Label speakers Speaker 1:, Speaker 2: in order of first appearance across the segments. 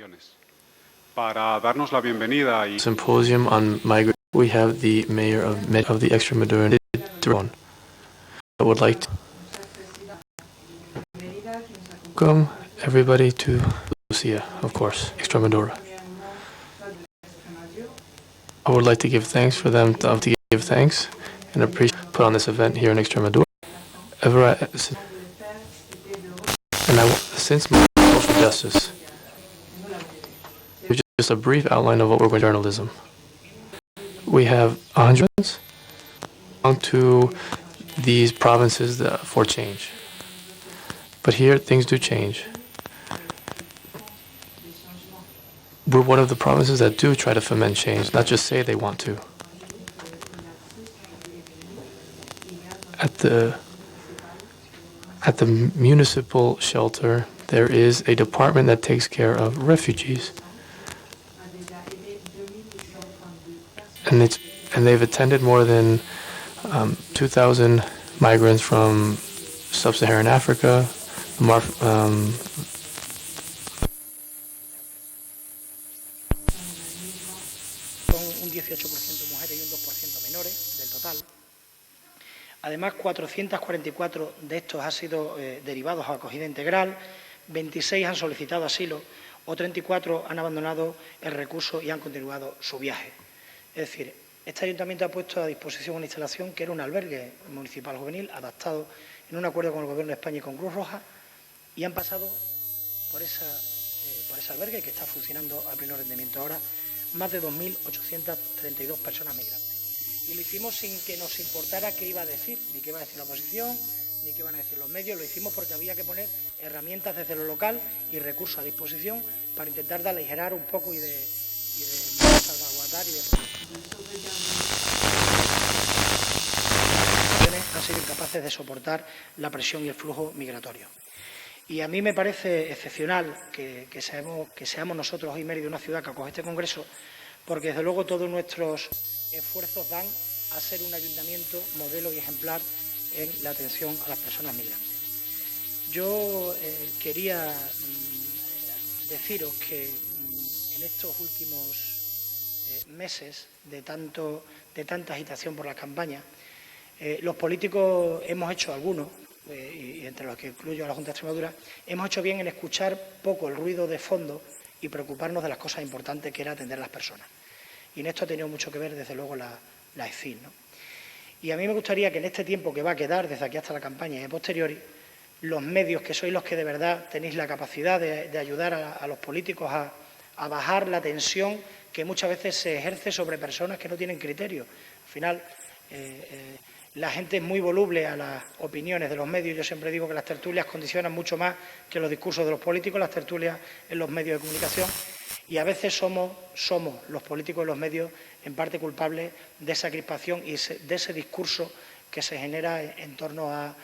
Speaker 1: Migraciones. Para darnos la bienvenida y
Speaker 2: Symposium on Migrants, we have the mayor of the Extremadura. I would like to welcome everybody to Lucia, of course, Extremadura. I would like to give thanks for them to give thanks and appreciate put on this event here in Extremadura. Since my social justice, just a brief outline of what we're going to journalism. We have 100 to these provinces for change. But here, things do change. We're one of the provinces that do try to foment change, not just say they want to. At the municipal shelter, there is a department that takes care of refugees. And they've attended more than 2,000 migrants from sub-Saharan Africa,
Speaker 3: Con un 18% mujeres y un 2% menores del total. Además, 444 de estos han sido derivados a acogida integral, 26 han solicitado asilo o 34 han abandonado el recurso y han continuado su viaje. Es decir, este ayuntamiento ha puesto a disposición una instalación que era un albergue municipal juvenil adaptado en un acuerdo con el Gobierno de España y con Cruz Roja, y han pasado por ese albergue que está funcionando a pleno rendimiento ahora más de 2.832 personas migrantes. Y lo hicimos sin que nos importara qué iba a decir, ni qué iba a decir la oposición, ni qué iban a decir los medios. Lo hicimos porque había que poner herramientas desde lo local y recursos a disposición para intentar de aligerar un poco y de salvaguardar y de han sido incapaces de soportar la presión y el flujo migratorio. Y a mí me parece excepcional que seamos nosotros hoy Mérida una ciudad que acoge este congreso, porque desde luego todos nuestros esfuerzos van a ser un ayuntamiento modelo y ejemplar en la atención a las personas migrantes. Yo quería deciros que en estos últimos meses de tanta agitación por la campaña, los políticos hemos hecho algunos, y entre los que incluyo a la Junta de Extremadura, hemos hecho bien en escuchar poco el ruido de fondo y preocuparnos de las cosas importantes que era atender a las personas. Y en esto ha tenido mucho que ver, desde luego, la EFIN, ¿no? Y a mí me gustaría que en este tiempo que va a quedar, desde aquí hasta la campaña y a posteriori, los medios, que sois los que de verdad tenéis la capacidad de ayudar a los políticos a bajar la tensión que muchas veces se ejerce sobre personas que no tienen criterio. Al final, la gente es muy voluble a las opiniones de los medios. Yo siempre digo que las tertulias condicionan mucho más que los discursos de los políticos, las tertulias en los medios de comunicación, y a veces somos los políticos y los medios en parte culpables de esa crispación y de ese discurso que se genera en torno a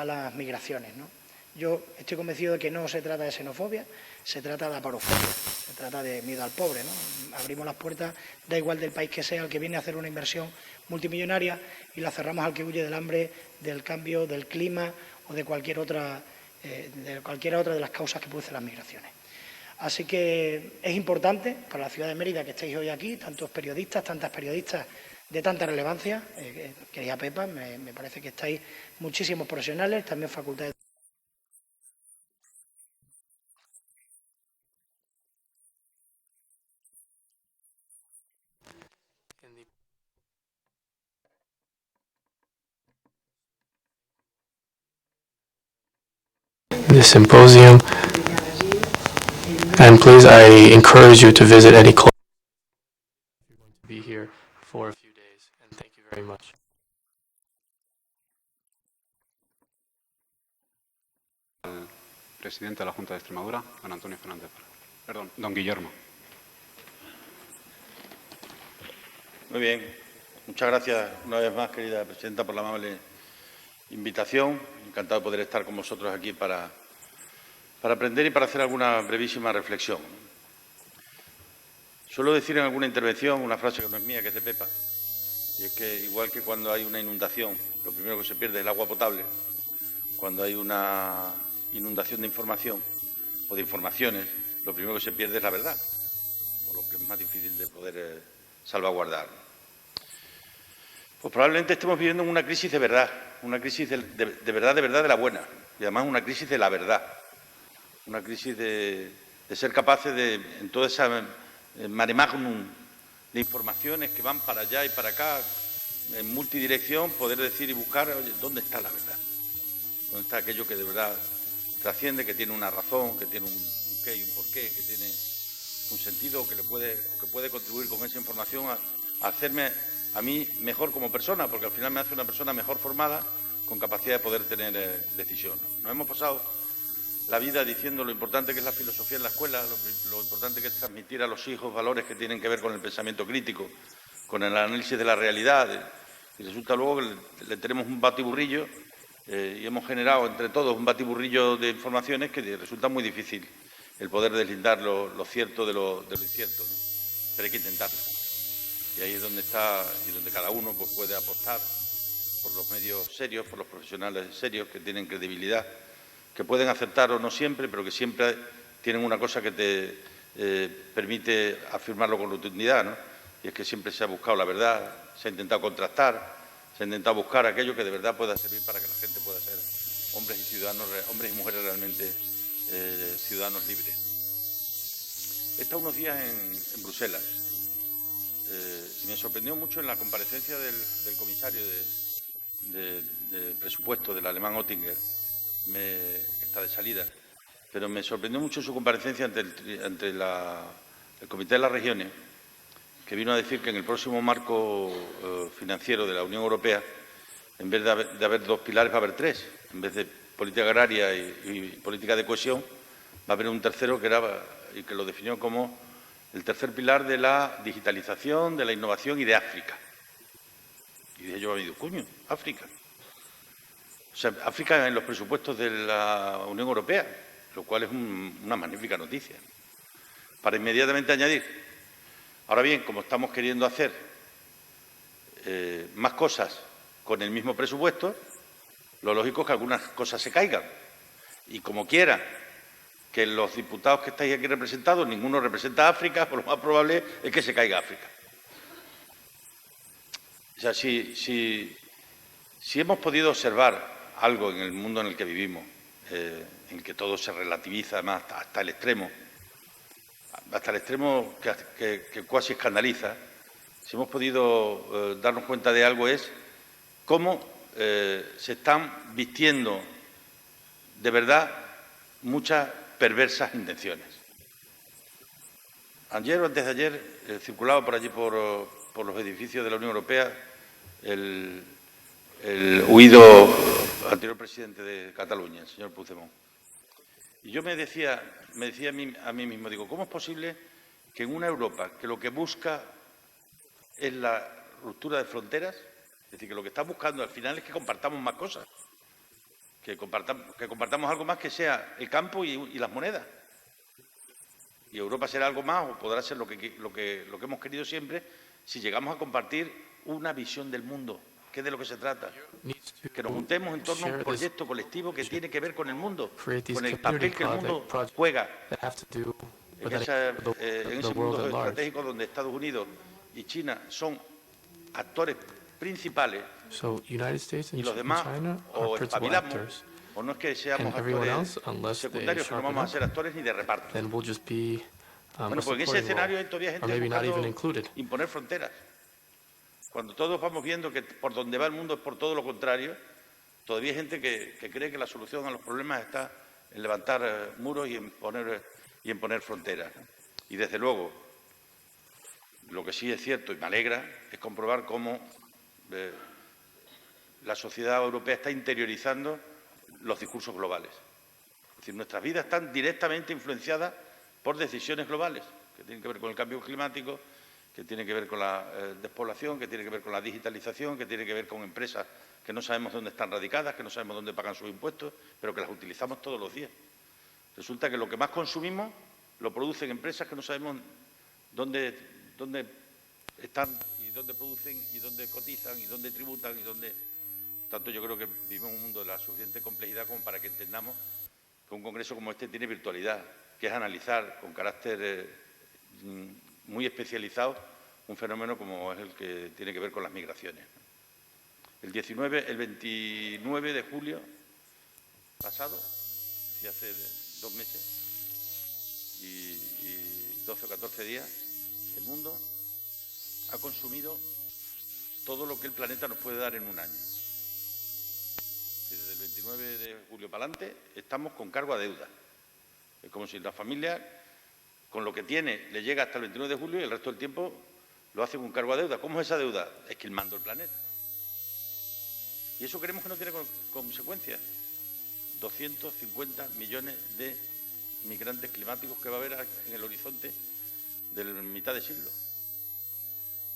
Speaker 3: las migraciones, ¿no? Yo estoy convencido de que no se trata de xenofobia, se trata de aparofobia, se trata de miedo al pobre, ¿no? Abrimos las puertas, da igual del país que sea, al que viene a hacer una inversión multimillonaria, y la cerramos al que huye del hambre, del cambio, del clima o de cualquier otra de las causas que producen las migraciones. Así que es importante para la ciudad de Mérida que estéis hoy aquí, tantas periodistas de tanta relevancia. Querida Pepa, me parece que estáis muchísimos profesionales, también facultades.
Speaker 2: the symposium, and please, I encourage you to visit any club. You're going to be here for a few days, and thank you very much.
Speaker 1: presidente de la Junta de Extremadura, don Antonio Fernández. Perdón, don Guillermo.
Speaker 4: Muy bien. Muchas gracias una vez más, querida presidenta, por la amable invitación. Encantado de poder estar con vosotros aquí para aprender y para hacer alguna brevísima reflexión. Suelo decir en alguna intervención una frase que no es mía, que es de Pepa, y es que igual que cuando hay una inundación, lo primero que se pierde es el agua potable. Cuando hay una inundación de información o de informaciones, lo primero que se pierde es la verdad, o lo que es más difícil de poder salvaguardar. Pues probablemente estemos viviendo una crisis de verdad, una crisis de verdad de la buena, y además una crisis de la verdad, una crisis de ser capaces de, en toda esa mare magnum de informaciones que van para allá y para acá, en multidirección, poder decir y buscar, oye, ¿dónde está la verdad? ¿Dónde está aquello que de verdad trasciende, que tiene una razón, que tiene un qué y un porqué, que tiene un sentido, que puede contribuir con esa información a hacerme a mí mejor como persona, porque al final me hace una persona mejor formada, con capacidad de poder tener decisión. Nos hemos pasado la vida diciendo lo importante que es la filosofía en la escuela, lo importante que es transmitir a los hijos valores que tienen que ver con el pensamiento crítico, con el análisis de la realidad, y resulta luego que le tenemos un batiburrillo y hemos generado entre todos un batiburrillo de informaciones que resulta muy difícil el poder deslindar lo cierto de lo incierto, ¿no? Pero hay que intentarlo. Y ahí es donde está y donde cada uno pues, puede apostar por los medios serios, por los profesionales serios que tienen credibilidad, que pueden acertar o no siempre, pero que siempre tienen una cosa que te permite afirmarlo con rotundidad, ¿no? Y es que siempre se ha buscado la verdad, se ha intentado contrastar, se ha intentado buscar aquello que de verdad pueda servir para que la gente pueda ser hombres y ciudadanos, hombres y mujeres realmente ciudadanos libres. He estado unos días en Bruselas y me sorprendió mucho en la comparecencia del comisario de presupuesto, del alemán Oettinger, está de salida, pero me sorprendió mucho su comparecencia ante el Comité de las Regiones, que vino a decir que en el próximo marco financiero de la Unión Europea, en vez de haber dos pilares, va a haber tres. En vez de política agraria y política de cohesión, va a haber un tercero que lo definió como el tercer pilar de la digitalización, de la innovación y de África. Y dije yo a mi coño, África. O sea, África en los presupuestos de la Unión Europea, lo cual es una magnífica noticia. Para inmediatamente añadir, ahora bien, como estamos queriendo hacer más cosas con el mismo presupuesto, lo lógico es que algunas cosas se caigan. Y como quiera que los diputados que estáis aquí representados, ninguno representa a África, pues lo más probable es que se caiga África. O sea, si hemos podido observar algo en el mundo en el que vivimos, en el que todo se relativiza además hasta el extremo que casi escandaliza, si hemos podido darnos cuenta de algo es cómo se están vistiendo de verdad muchas perversas intenciones. Ayer o antes de ayer circulaba por allí por los edificios de la Unión Europea el huido anterior presidente de Cataluña, el señor Puigdemont. Y yo me decía a mí mismo, digo, ¿cómo es posible que en una Europa que lo que busca es la ruptura de fronteras, es decir, que lo que está buscando al final es que compartamos más cosas, que compartamos algo más que sea el campo y las monedas? Y Europa será algo más o podrá ser lo que hemos querido siempre si llegamos a compartir una visión del mundo, que es de lo que se trata. Que nos juntemos en torno a un proyecto colectivo que tiene que ver con el mundo, con el papel que el mundo juega en ese mundo estratégico donde Estados Unidos y China son actores principales y los demás o espabilamos o no es que seamos actores secundarios, que no vamos a ser actores ni de reparto. Bueno, pues en ese escenario hay todavía gente buscando imponer fronteras. Cuando todos vamos viendo que por donde va el mundo es por todo lo contrario, todavía hay gente que cree que la solución a los problemas está en levantar muros y en poner fronteras. Y desde luego, lo que sí es cierto y me alegra es comprobar cómo la sociedad europea está interiorizando los discursos globales. Es decir, nuestras vidas están directamente influenciadas por decisiones globales, que tienen que ver con el cambio climático, que tiene que ver con la despoblación, que tiene que ver con la digitalización, que tiene que ver con empresas que no sabemos dónde están radicadas, que no sabemos dónde pagan sus impuestos, pero que las utilizamos todos los días. Resulta que lo que más consumimos lo producen empresas que no sabemos dónde están y dónde producen y dónde cotizan y dónde tributan y dónde... Tanto yo creo que vivimos en un mundo de la suficiente complejidad como para que entendamos que un congreso como este tiene virtualidad. que es analizar con carácter muy especializado un fenómeno como es el que tiene que ver con las migraciones. El 29 de julio pasado, y hace 2 meses y 12 o 14 días, el mundo ha consumido todo lo que el planeta nos puede dar en un año. Desde el 29 de julio para adelante estamos con cargo a deuda. Es como si la familia, con lo que tiene, le llega hasta el 29 de julio y el resto del tiempo lo hace con cargo a deuda. ¿Cómo es esa deuda? Es quilmando el planeta. Y eso creemos que no tiene consecuencias. 250 millones de migrantes climáticos que va a haber en el horizonte de mitad de siglo.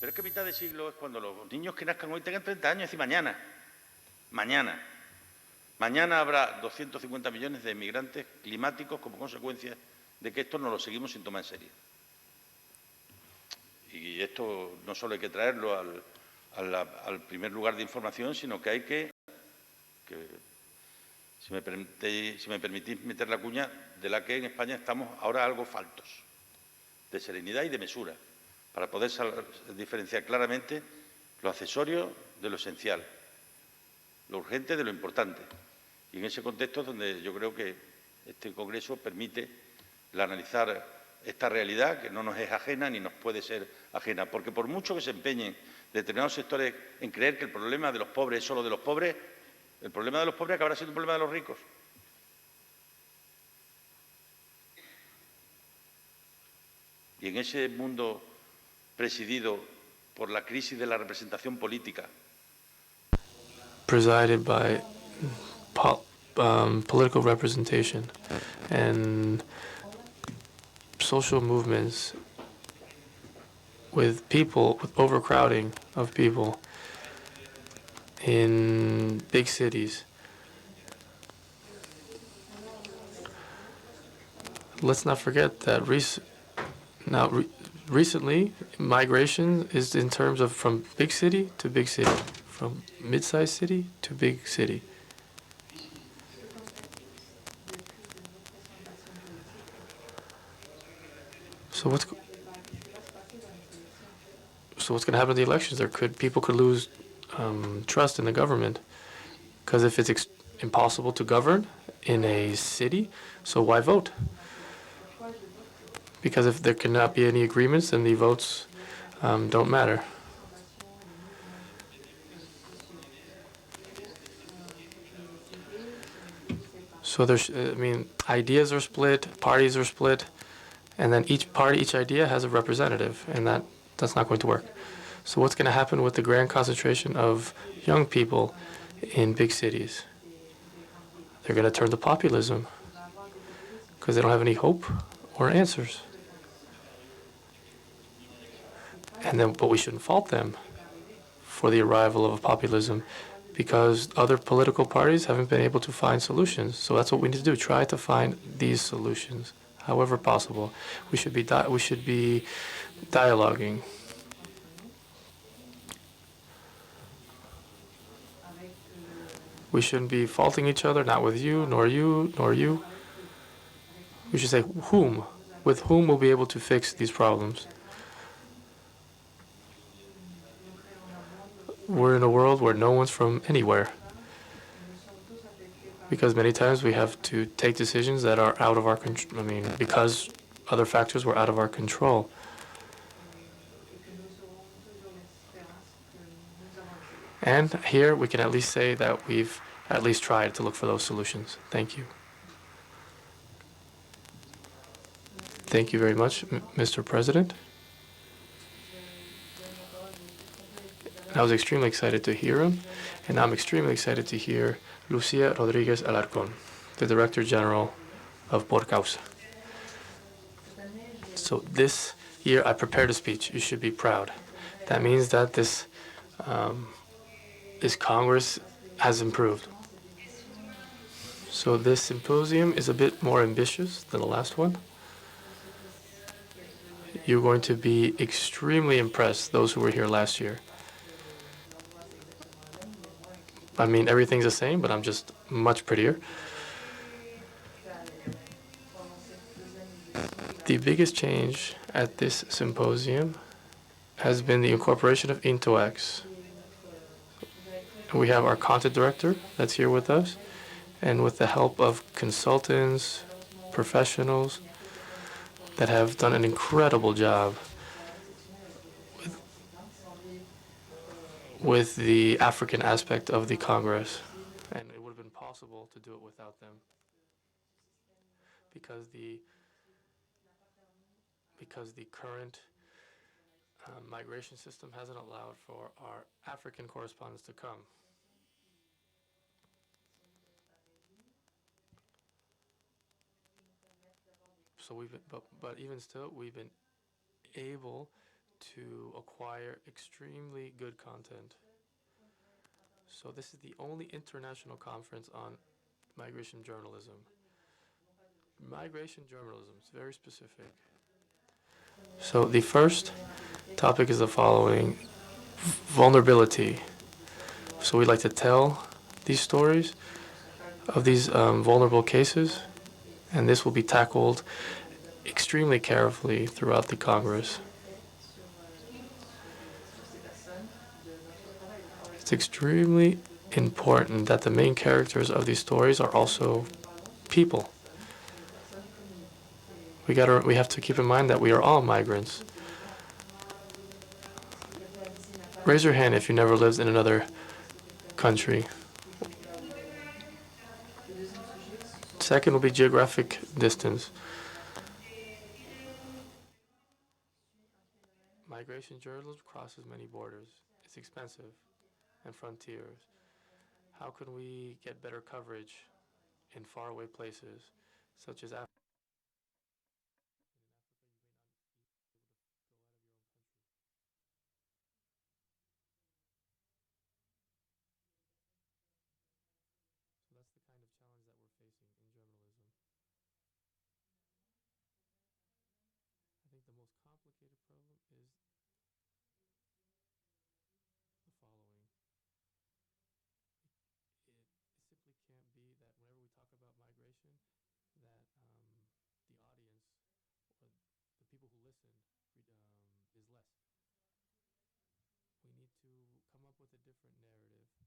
Speaker 4: Pero es que mitad de siglo es cuando los niños que nazcan hoy tengan 30 años, es decir, mañana habrá 250 millones de migrantes climáticos como consecuencia de que esto no lo seguimos sin tomar en serio. Y esto no solo hay que traerlo al primer lugar de información, sino que hay que si me permitís meter la cuña, de la que en España estamos ahora algo faltos, de serenidad y de mesura, para poder diferenciar claramente lo accesorio de lo esencial, lo urgente de lo importante. Y en ese contexto es donde yo creo que este Congreso permite analizar esta realidad que no nos es ajena ni nos puede ser ajena, porque por mucho que se empeñen determinados sectores en creer que el problema de los pobres es solo de los pobres, el problema de los pobres acabará siendo un problema de los ricos. Y en ese mundo presidido por la crisis de la representación política,
Speaker 2: presided by political representation and social movements with overcrowding of people in big cities. Let's not forget that recently migration is in terms of from big city to big city, from mid-sized city to big city. So what's going to happen in the elections? People could lose trust in the government, because if it's impossible to govern in a city, so why vote? Because if there cannot be any agreements, then the votes don't matter. So ideas are split, parties are split, and then each idea has a representative, and that's not going to work. So what's going to happen with the grand concentration of young people in big cities? They're going to turn to populism because they don't have any hope or answers. But we shouldn't fault them for the arrival of populism, because other political parties haven't been able to find solutions. So that's what we need to do, try to find these solutions, however possible. We should be dialoguing. We shouldn't be faulting each other, not with you, nor you, nor you. We should say whom, with whom we'll be able to fix these problems. We're in a world where no one's from anywhere, because many times we have to take decisions that are out of our control. Because other factors were out of our control. And here we can at least say that we've at least tried to look for those solutions. Thank you. Thank you very much, Mr. President. I was extremely excited to hear him, and I'm extremely excited to hear Lucia Rodriguez Alarcón, the Director General of porCausa. So this year I prepared a speech. You should be proud. That means that this Congress has improved. So this symposium is a bit more ambitious than the last one. You're going to be extremely impressed, those who were here last year. Everything's the same, but I'm just much prettier. The biggest change at this symposium has been the incorporation of Into-X. We have our content director that's here with us, and with the help of consultants, professionals that have done an incredible job with the African aspect of the Congress. And it would have been possible to do it without them, because the current migration system hasn't allowed for our African correspondents to come. So but even still, we've been able to acquire extremely good content. So this is the only international conference on migration journalism. Migration journalism is very specific. So the first topic is the following: vulnerability. So we like to tell these stories of these vulnerable cases, and this will be tackled extremely carefully throughout the Congress. It's extremely important that the main characters of these stories are also people. We have to keep in mind that we are all migrants. Raise your hand if you never lived in another country. Second will be geographic distance. Migration journalism crosses many borders. It's expensive and frontiers. How can we get better coverage in faraway places, such as Africa? So that's the kind of challenge that we're facing in journalism. I think the most complicated problem is the following. It simply can't be that whenever we talk about migration, that the audience or the people who listen is less. We need to come up with a different narrative.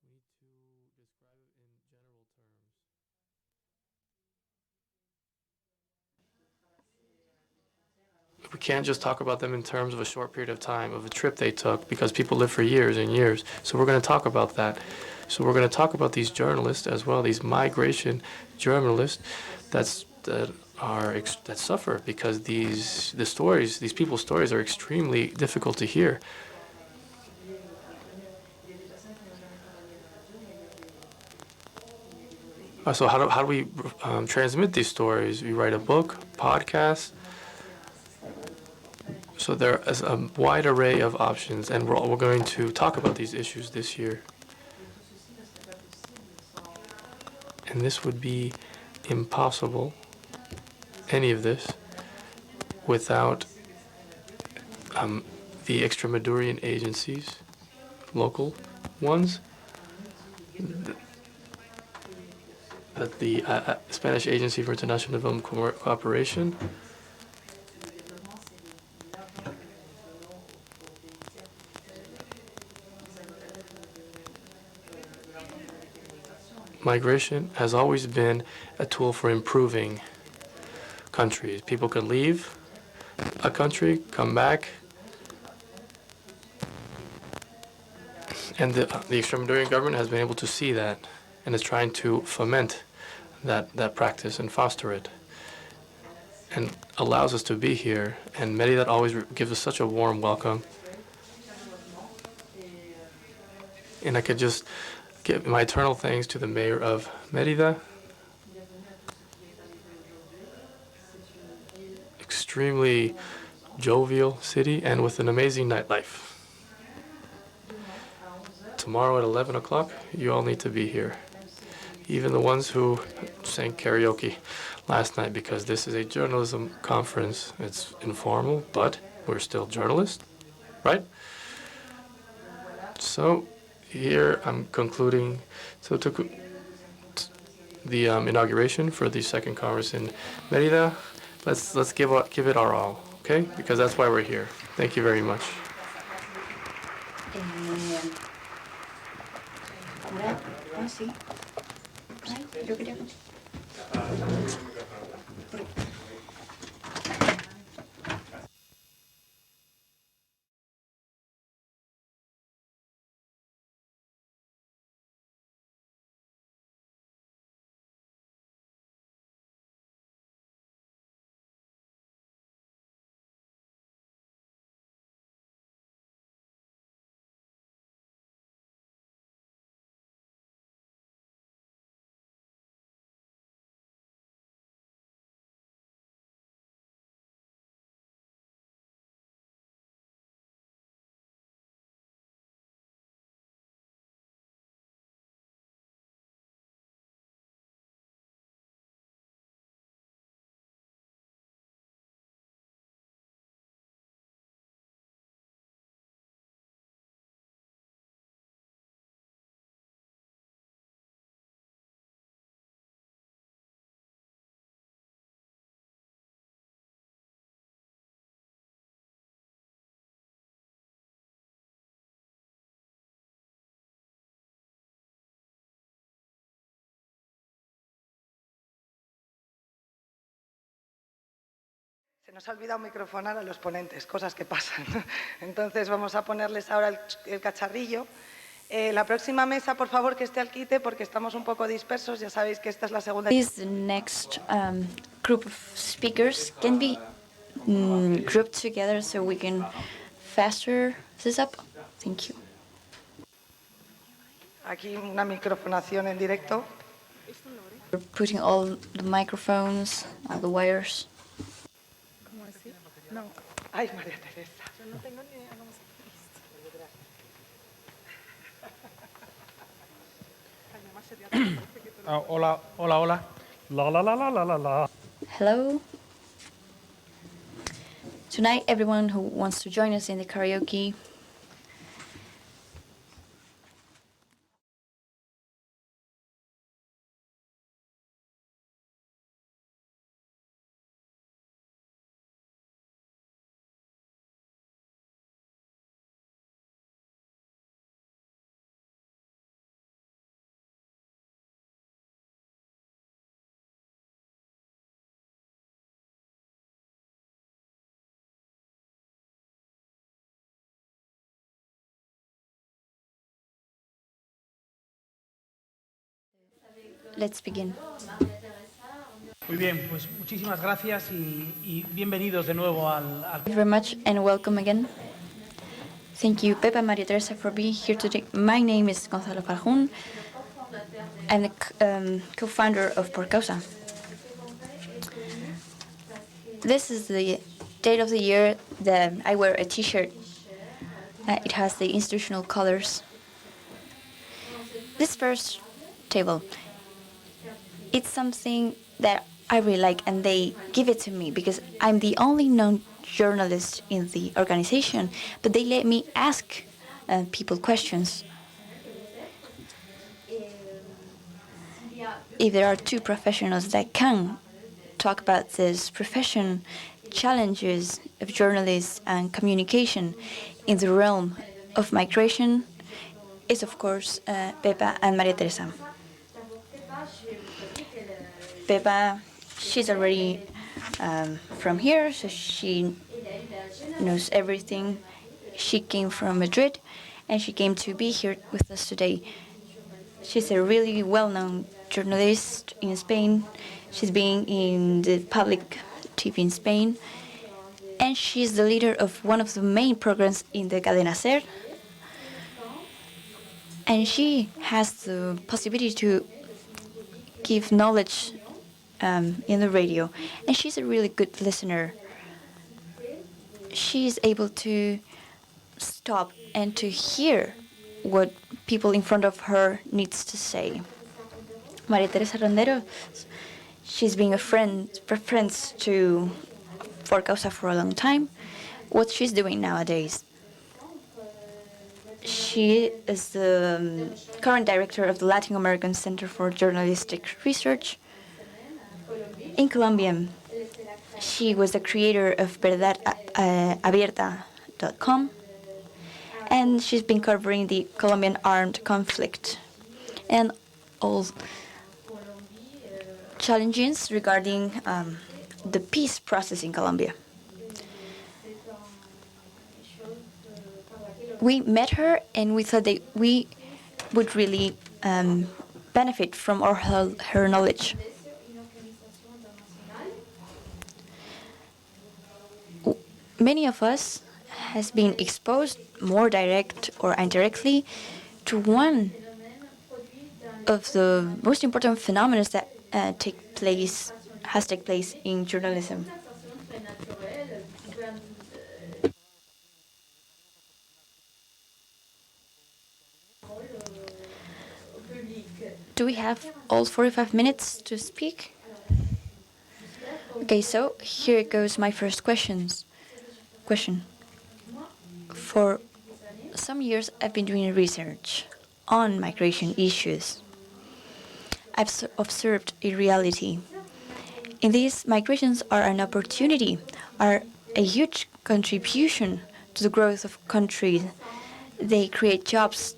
Speaker 2: We need to describe it in general terms. We can't just talk about them in terms of a short period of time, of a trip they took, because people live for years and years. So we're going to talk about that. So we're going to talk about these journalists as well, these migration journalists that suffer because these people's stories are extremely difficult to hear. So how do we transmit these stories? We write a book, podcast. So there is a wide array of options, and we're going to talk about these issues this year. And this would be impossible, any of this, without the Extremadurian agencies, local ones, that the Spanish Agency for International Development Cooperation, migration has always been a tool for improving countries. People can leave a country, come back, and the Extremadurian government has been able to see that and is trying to foment that practice and foster it, and allows us to be here. And Mérida always gives us such a warm welcome. And I could just give my eternal thanks to the mayor of Mérida. Extremely jovial city and with an amazing nightlife. Tomorrow at 11 o'clock, you all need to be here. Even the ones who sang karaoke last night, because this is a journalism conference. It's informal, but we're still journalists, right? So here I'm concluding. So the inauguration for the second Congress in Mérida. let's give it our all, okay? Because that's why we're here. Thank you very much.
Speaker 5: Ahora, sí. Ay, yo quería...
Speaker 6: Se nos ha olvidado microfonar a los ponentes, cosas que pasan. Entonces vamos a ponerles ahora el cacharrillo. La próxima mesa, por favor, que esté al quite porque estamos un poco dispersos. Ya sabéis que esta es la segunda.
Speaker 5: The next group of speakers can be grouped together so we can faster this up. Thank you.
Speaker 6: Aquí una microfonación en directo.
Speaker 5: We're putting all the microphones, all the wires.
Speaker 6: No. Ay, María Teresa. Yo no tengo ni idea cómo se
Speaker 7: Hola, hola, hola. La la la la la la la.
Speaker 5: Hello. Tonight, everyone who wants to join us in the karaoke, let's begin.
Speaker 7: Muy bien, pues muchísimas gracias y bienvenidos de nuevo al...
Speaker 5: Thank you very much and welcome again. Thank you, Pepa, María, Teresa, for being here today. My name is Gonzalo Fanjul. I'm the co-founder of porCausa. This is the date of the year that I wear a T-shirt. It has the institutional colors. This first table, it's something that I really like, and they give it to me because I'm the only known journalist in the organization, but they let me ask people questions. If there are two professionals that can talk about this profession, challenges of journalists and communication in the realm of migration, is of course Pepa and María Teresa. Pepa, she's already from here, so she knows everything. She came from Madrid, and she came to be here with us today. She's a really well-known journalist in Spain. She's been in the public TV in Spain, and she's the leader of one of the main programs in the Cadena SER. And she has the possibility to give knowledge in the radio, and she's a really good listener. She's able to stop and to hear what people in front of her needs to say. María Teresa Ronderos, she's been a friend to porCausa for a long time. What she's doing nowadays, she is the current director of the Latin American Center for Journalistic Research in Colombia. She was the creator of Abierta.com, and she's been covering the Colombian armed conflict and all challenges regarding the peace process in Colombia. We met her and we thought that we would really benefit from her knowledge. Many of us has been exposed more direct or indirectly to one of the most important phenomena that has taken place in journalism. Do we have all 45 minutes to speak? Okay, so here goes my first question. For some years, I've been doing research on migration issues. I've observed a reality. In these, migrations are an opportunity, are a huge contribution to the growth of countries. They create jobs.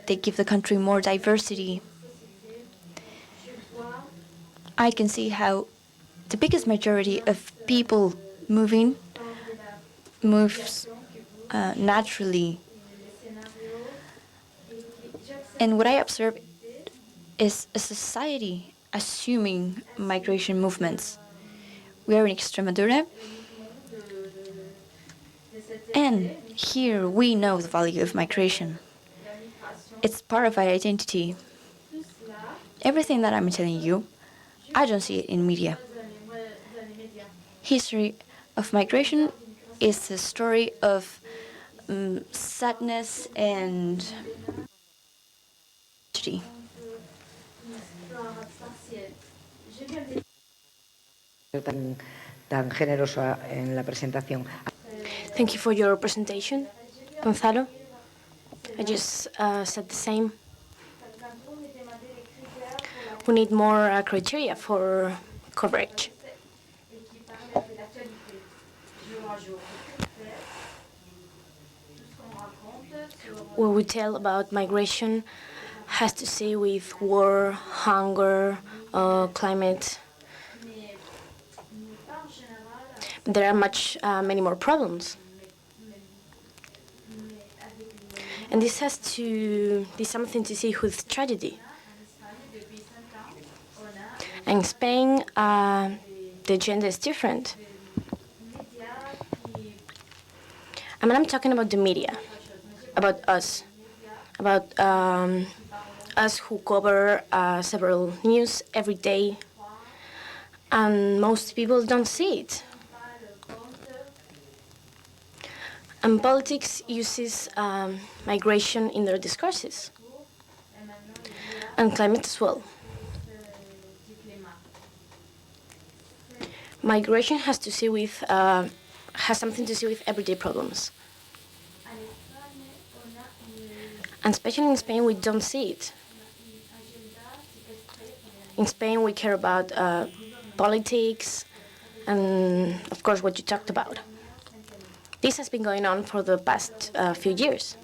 Speaker 5: They give the country more diversity. I can see how the biggest majority of people moves naturally. And what I observe is a society assuming migration movements. We are in Extremadura, and here we know the value of migration. It's part of our identity. Everything that I'm telling you, I don't see it in media. History of migration is a story of sadness and tragedy.
Speaker 8: Tan generosa en la presentación.
Speaker 9: Thank you for your presentation, Gonzalo. I just said the same. We need more criteria for coverage. What we tell about migration has to see with war, hunger, climate. But there are many more problems. And this has something to see with tragedy. In Spain, the agenda is different. I mean, I'm talking about the media, about us who cover several news every day, and most people don't see it. And politics uses migration in their discourses, and climate as well. Migration has something to do with everyday problems. And especially in Spain, we don't see it. In Spain, we care about politics and, of course, what you talked about. This has been going on for the past few years.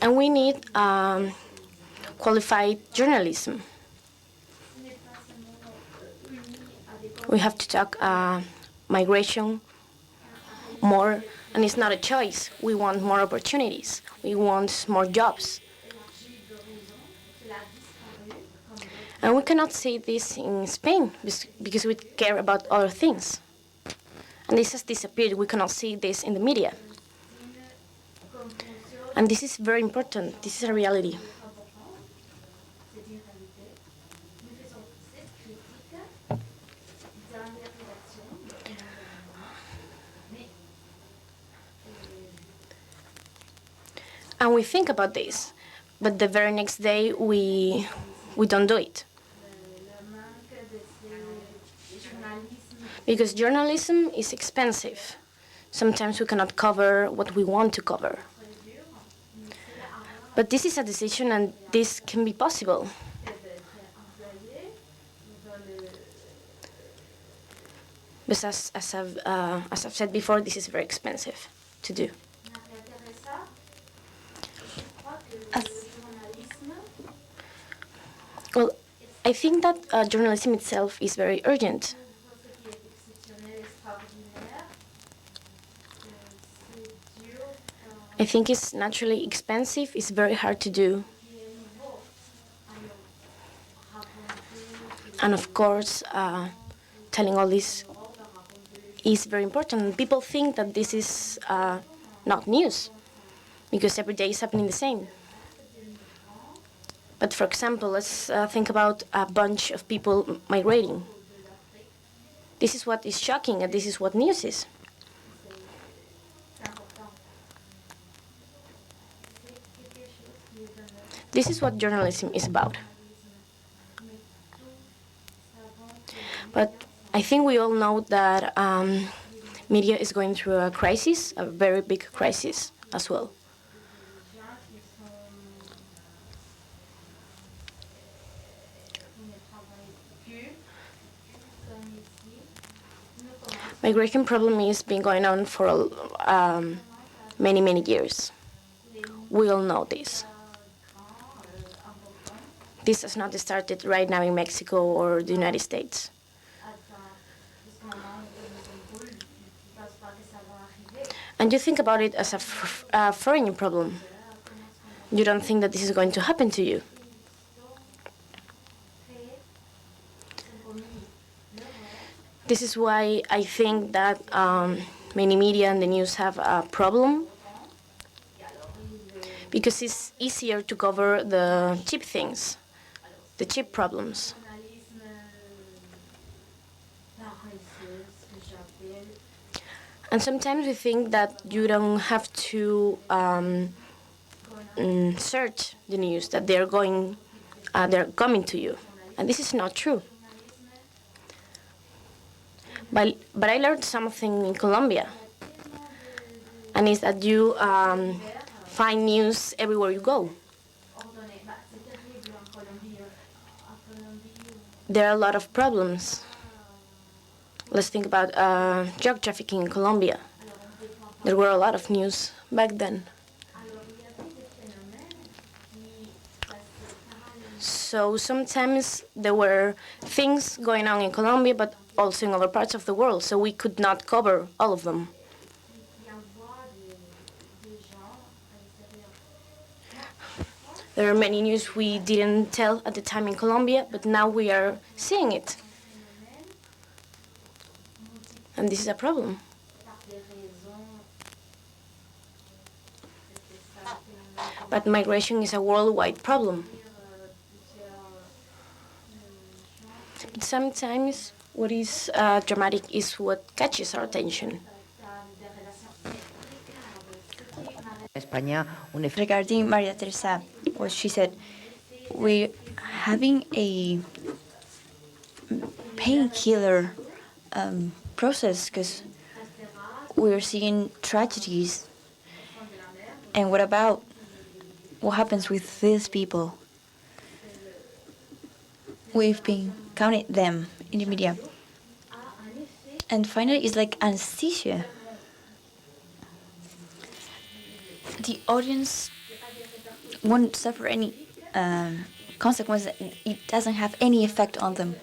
Speaker 9: And we need qualified journalism. We have to talk migration more, and it's not a choice. We want more opportunities. We want more jobs. And we cannot see this in Spain because we care about other things. And this has disappeared. We cannot see this in the media. And this is very important. This is a reality. And we think about this, but the very next day we don't do it. Because journalism is expensive. Sometimes we cannot cover what we want to cover. But this is a decision, and this can be possible. But as I've said before, this is very expensive to do. Well, I think that journalism itself is very urgent. I think it's naturally expensive, it's very hard to do. And of course, telling all this is very important. People think that this is not news, because every day is happening the same. But for example, let's think about a bunch of people migrating. This is what is shocking, and this is what news is. This is what journalism is about. But I think we all know that media is going through a crisis, a very big crisis as well. Migration problem is been going on for many, many years. We all know this. This has not started right now in Mexico or the United States. And you think about it as a foreign problem. You don't think that this is going to happen to you. This is why I think that many media and the news have a problem, because it's easier to cover the cheap things, the cheap problems. And sometimes we think that you don't have to search the news, that they're coming to you, and this is not true. But I learned something in Colombia, and it's that you find news everywhere you go. There are a lot of problems. Let's think about drug trafficking in Colombia. There were a lot of news back then. So sometimes there were things going on in Colombia, but also in other parts of the world, so we could not cover all of them. There are many news we didn't tell at the time in Colombia, but now we are seeing it. And this is a problem. But migration is a worldwide problem. But sometimes what is dramatic is what catches our attention.
Speaker 8: España,
Speaker 5: Regarding Maria Teresa, what she said, we're having a painkiller process because we're seeing tragedies. And what happens with these people? We've been counting them in the media. And finally, it's like anesthesia. The audience won't suffer any consequences. It doesn't have any effect on them.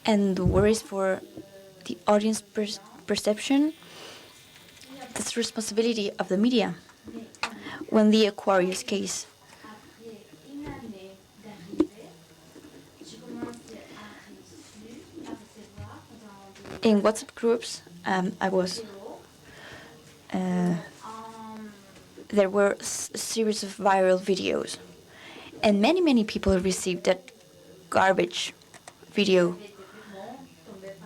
Speaker 5: And the worries for the audience perception, that's the responsibility of the media. When the Aquarius case, in WhatsApp groups, there were a series of viral videos, and many people received that garbage video.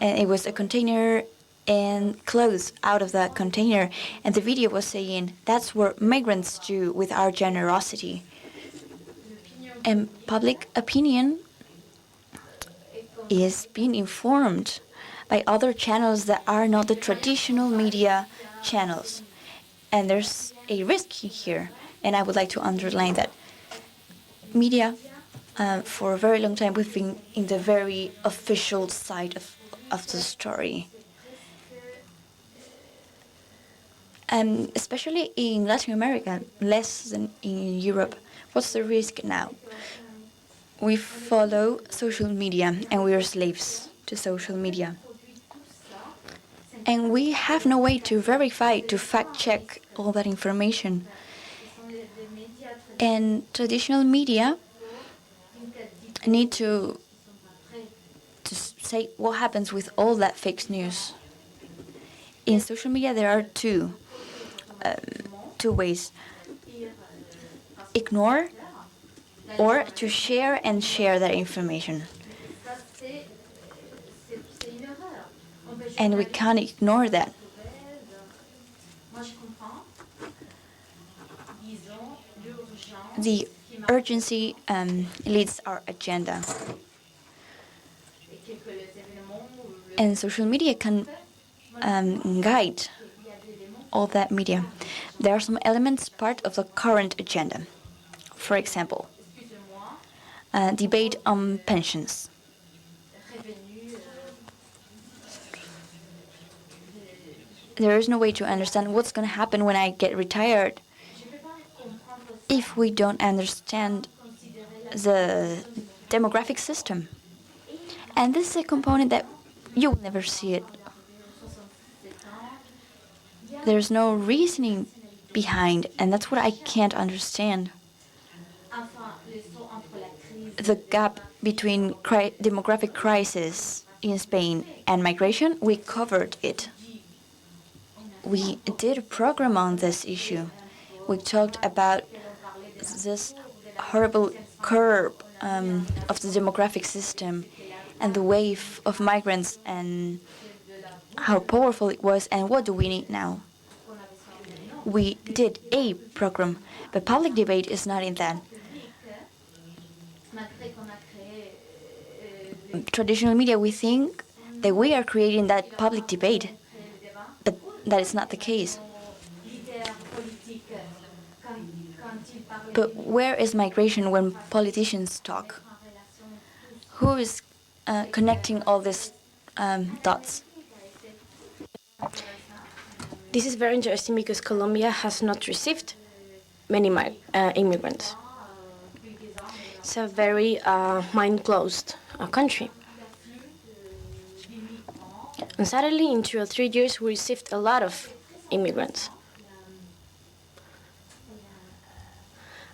Speaker 5: And it was a container and clothes out of that container, and the video was saying, that's what migrants do with our generosity. And public opinion is being informed by other channels that are not the traditional media channels. And there's a risk here, and I would like to underline that media For a very long time, we've been in the very official side of the story. Especially in Latin America, less than in Europe. What's the risk now? We follow social media and we are slaves to social media. And we have no way to verify, to fact-check all that information. And traditional media need to say what happens with all that fake news. In social media, there are two ways: ignore or to share that information. And we can't ignore that. The urgency leads our agenda. And social media can guide all that media. There are some elements part of the current agenda. For example, debate on pensions. There is no way to understand what's going to happen when I get retired if we don't understand the demographic system. And this is a component that you will never see it. There's no reasoning behind, and that's what I can't understand. The gap between demographic crisis in Spain and migration, we covered it. We did a program on this issue. We talked about this horrible curve of the demographic system and the wave of migrants and how powerful it was and what do we need now. We did a program, but public debate is not in that. Traditional media, we think that we are creating that public debate, but that is not the case. But where is migration when politicians talk? Who is connecting all these dots?
Speaker 9: This is very interesting because Colombia has not received many immigrants. It's a very mind-closed country. And suddenly, in 2 or 3 years, we received a lot of immigrants.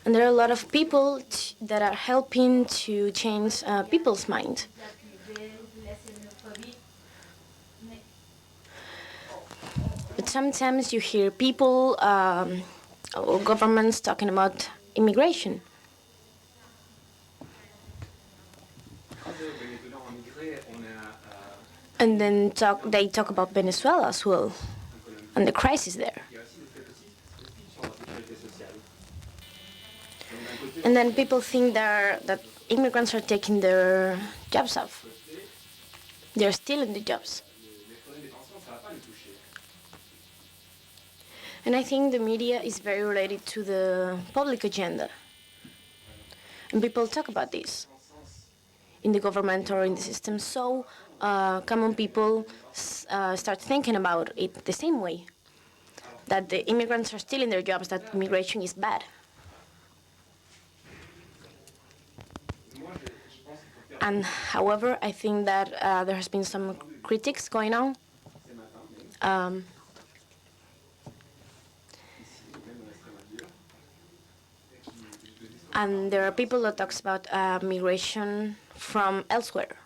Speaker 9: And there are a lot of people that are helping to change people's mind. But sometimes you hear people or governments talking about immigration. And then they talk about Venezuela as well, and the crisis there. And then people think that immigrants are taking their jobs off. They're stealing the jobs. And I think the media is very related to the public agenda. And people talk about this in the government or in the system. So common people start thinking about it the same way, that the immigrants are stealing their jobs, that immigration is bad. And however, I think that there has been some critics going on. And there are people that talks about migration from elsewhere.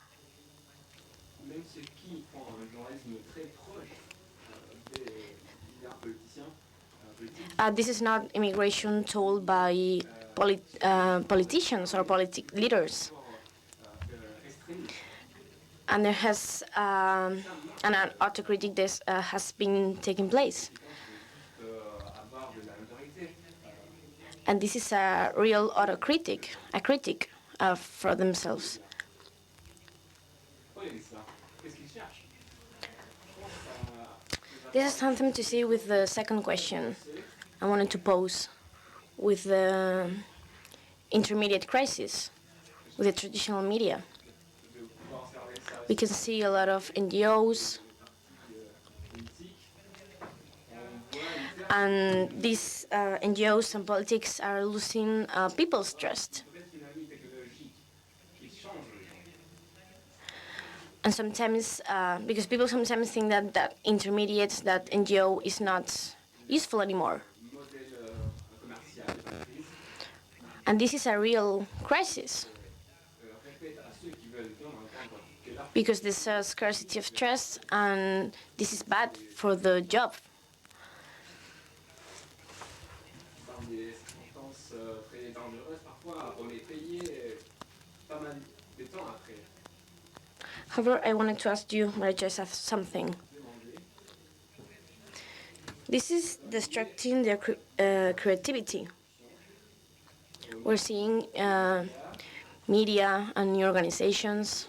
Speaker 9: This is not immigration told by politicians or politic leaders. And there has an autocritic that has been taking place. And this is a real autocritic, a critic for themselves. This has something to see with the second question I wanted to pose with the intermediate crisis. with the traditional media. We can see a lot of NGOs, and these NGOs and politics are losing people's trust. And sometimes, because people sometimes think that intermediate, that NGO is not useful anymore. And this is a real crisis, because there's a scarcity of trust, and this is bad for the job. However, I wanted to ask you, Maria, something. This is destructing their creativity. We're seeing media and new organizations,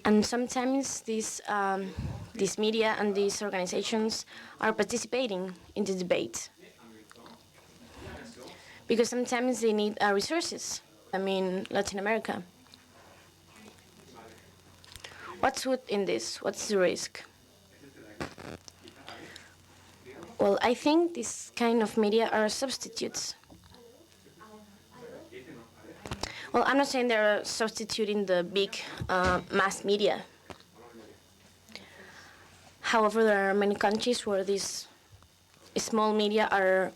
Speaker 9: and sometimes these media and these organizations are participating in the debate, because sometimes they need resources. I mean, Latin America. What's good in this? What's the risk? Well, I think this kind of media are substitutes. Well, I'm not saying they're substituting the big mass media. However, there are many countries where these small media are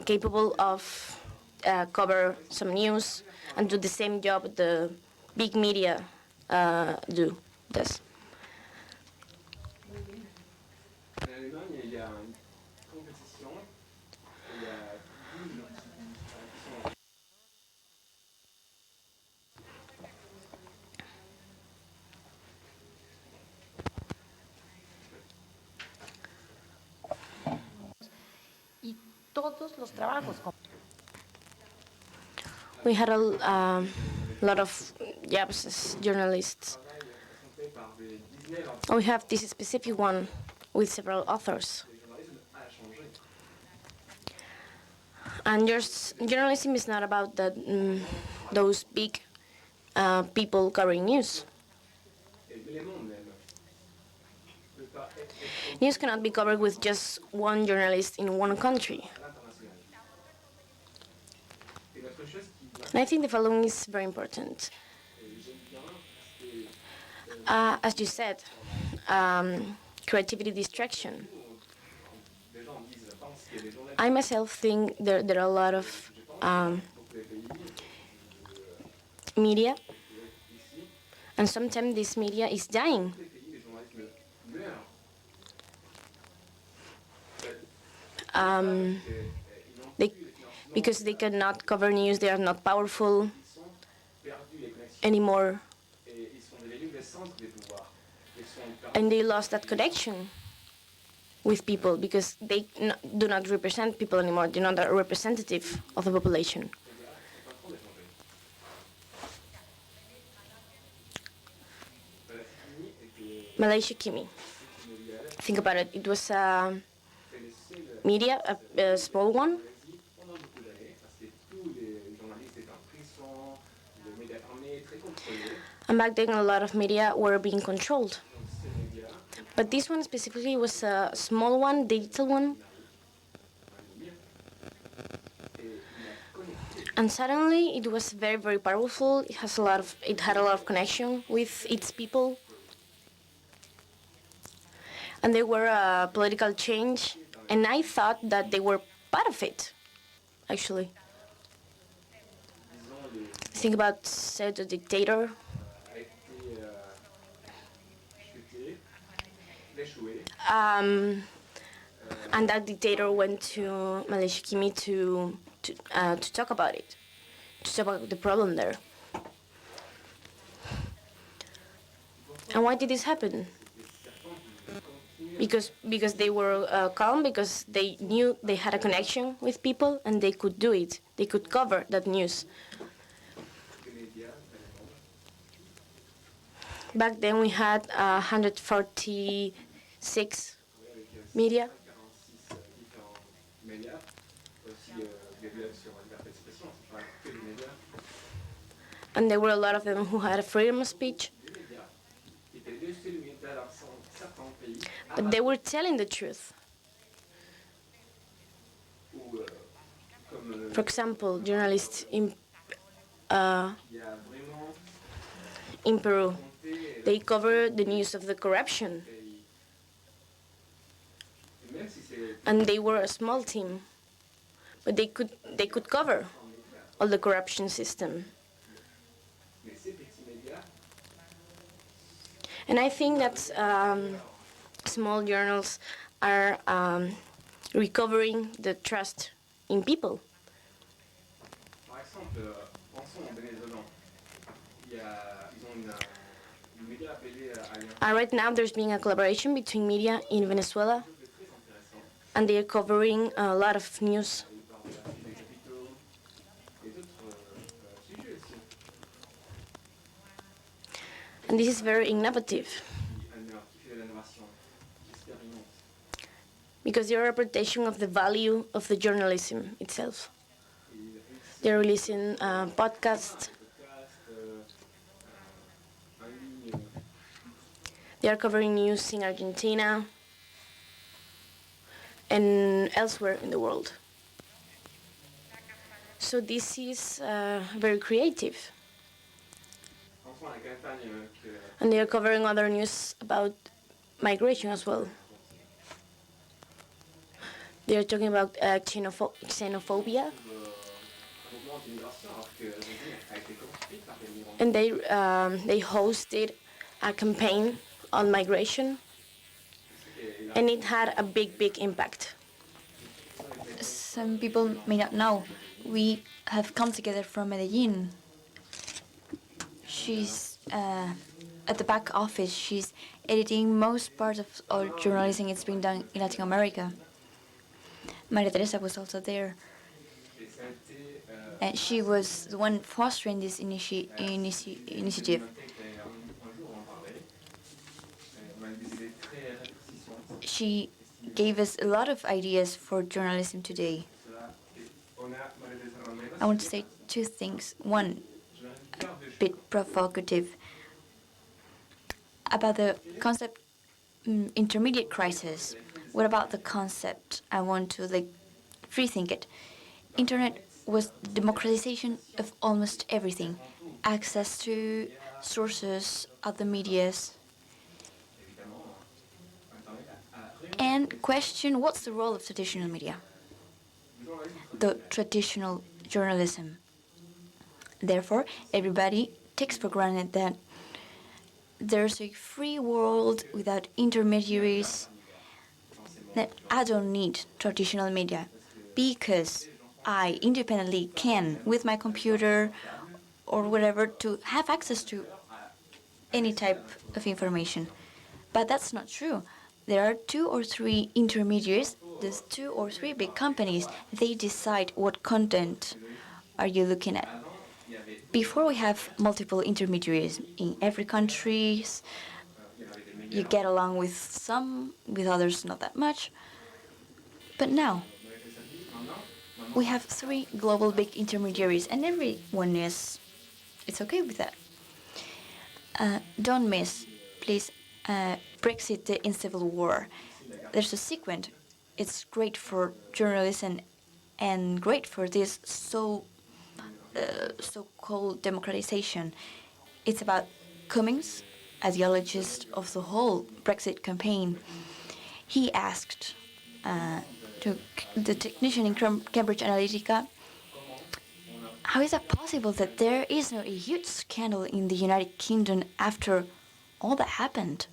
Speaker 9: capable of cover some news and do the same job the big media does. We had a lot of jobs as journalists. We have this specific one with several authors. And journalism is not about those big people covering news. News cannot be covered with just one journalist in one country. And I think the following is very important. As you said, creativity distraction. I myself think there are a lot of media, and sometimes this media is dying. Because they cannot cover news, they are not powerful anymore. And they lost that connection with people because they do not represent people anymore. They're not a representative of the population. Malaysia Kimi. Think about it. It was a media, a small one. And back then, a lot of media were being controlled. But this one specifically was a small one, digital one. And suddenly, it was very, very powerful. It had a lot of connection with its people. And they were a political change. And I thought that they were part of it, actually. Think about the dictator. And that dictator went to Malaysia Kimi to talk about it, to talk about the problem there. And why did this happen? Because they were calm, because they knew they had a connection with people and they could do it. They could cover that news. Back then we had 146 media. And there were a lot of them who had a freedom of speech. But they were telling the truth. For example, journalists in Peru, they covered the news of the corruption. And they were a small team, but they could cover all the corruption system. And I think that small journals are recovering the trust in people. Right now there's been a collaboration between media in Venezuela, and they are covering a lot of news. And this is very innovative, because they are a representation of the value of the journalism itself. They're releasing podcasts. They are covering news in Argentina and elsewhere in the world. So this is very creative. And they are covering other news about migration as well. They are talking about xenophobia. And they hosted a campaign on migration, and it had a big impact.
Speaker 5: Some people may not know, we have come together from Medellin. She's at the back office. She's editing most parts of all journalism it's been done in Latin America. Maria Teresa was also there. And she was the one fostering this initiative. She gave us a lot of ideas for journalism today. I want to say two things. One, a bit provocative, about the concept intermediate crisis. What about the concept? I want to rethink it. Internet was the democratization of almost everything. Access to sources, other medias. And question, what's the role of traditional media? The traditional journalism. Therefore, everybody takes for granted that there's a free world without intermediaries, that I don't need traditional media because I independently can, with my computer or whatever, to have access to any type of information. But that's not true. There are 2 or 3 intermediaries, there's 2 or 3 big companies. They decide what content are you looking at. Before we have multiple intermediaries in every country, you get along with some, with others not that much. But now, we have 3 global big intermediaries, and everyone it's okay with that. Don't miss, please, Brexit in civil war. There's a sequence. It's great for journalism and great for this so-called democratization. It's about Cummings, ideologist of the whole Brexit campaign. He asked to the technician in Cambridge Analytica, how is that possible that there is a huge scandal in the United Kingdom after all that happened?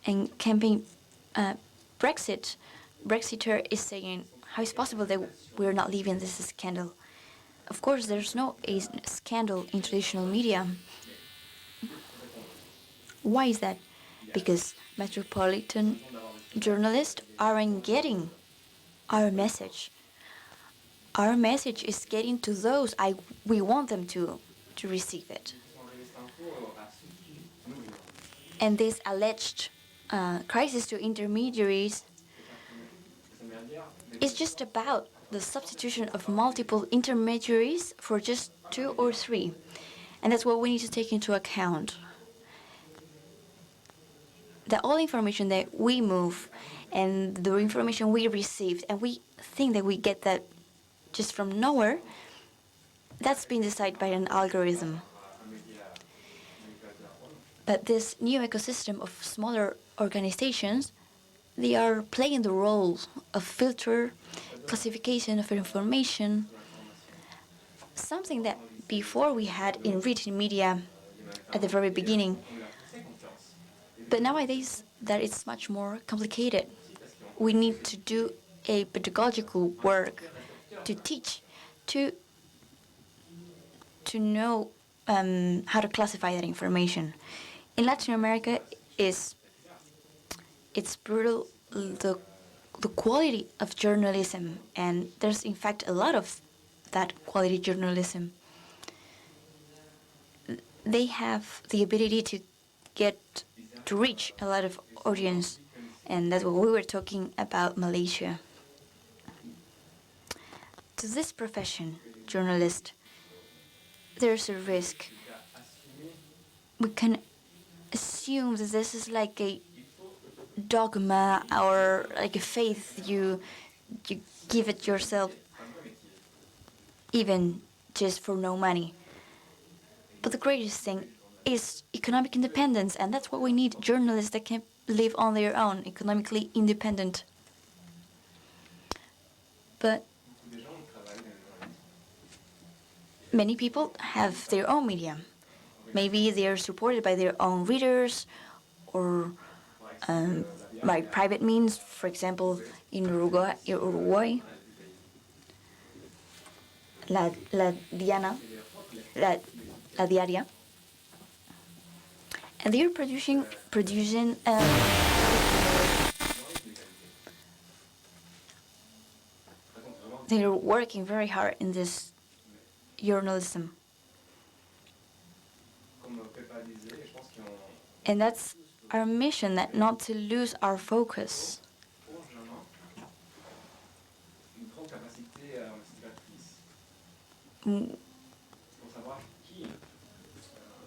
Speaker 5: And campaign Brexiter is saying, how is it possible that we're not leaving this scandal? Of course, there's no scandal in traditional media. Why is that? Because metropolitan journalists aren't getting our message. Our message is getting to those we want them to receive it. And this alleged crisis to intermediaries is just about the substitution of multiple intermediaries for just 2 or 3. And that's what we need to take into account. That all information that we move and the information we received, and we think that we get that just from nowhere, that's been decided by an algorithm. But this new ecosystem of smaller organizations, they are playing the role of filter, classification of information, something that before we had in written media at the very beginning. But nowadays, that it's much more complicated. We need to do a pedagogical work to teach, to know how to classify that information. In Latin America, it's brutal, the quality of journalism, and there's in fact a lot of that quality journalism. They have the ability to reach a lot of audience, and that's what we were talking about Malaysia. To this profession, journalist, there's a risk. We can assume that this is like a dogma or like a faith you give it yourself, even just for no money. But the greatest thing is economic independence, and that's what we need, journalists that can live on their own, economically independent. But many people have their own media. Maybe they are supported by their own readers or by private means, for example, in Uruguay, La Diaria. And they are producing they are working very hard in this journalism. And that's our mission, that not to lose our focus.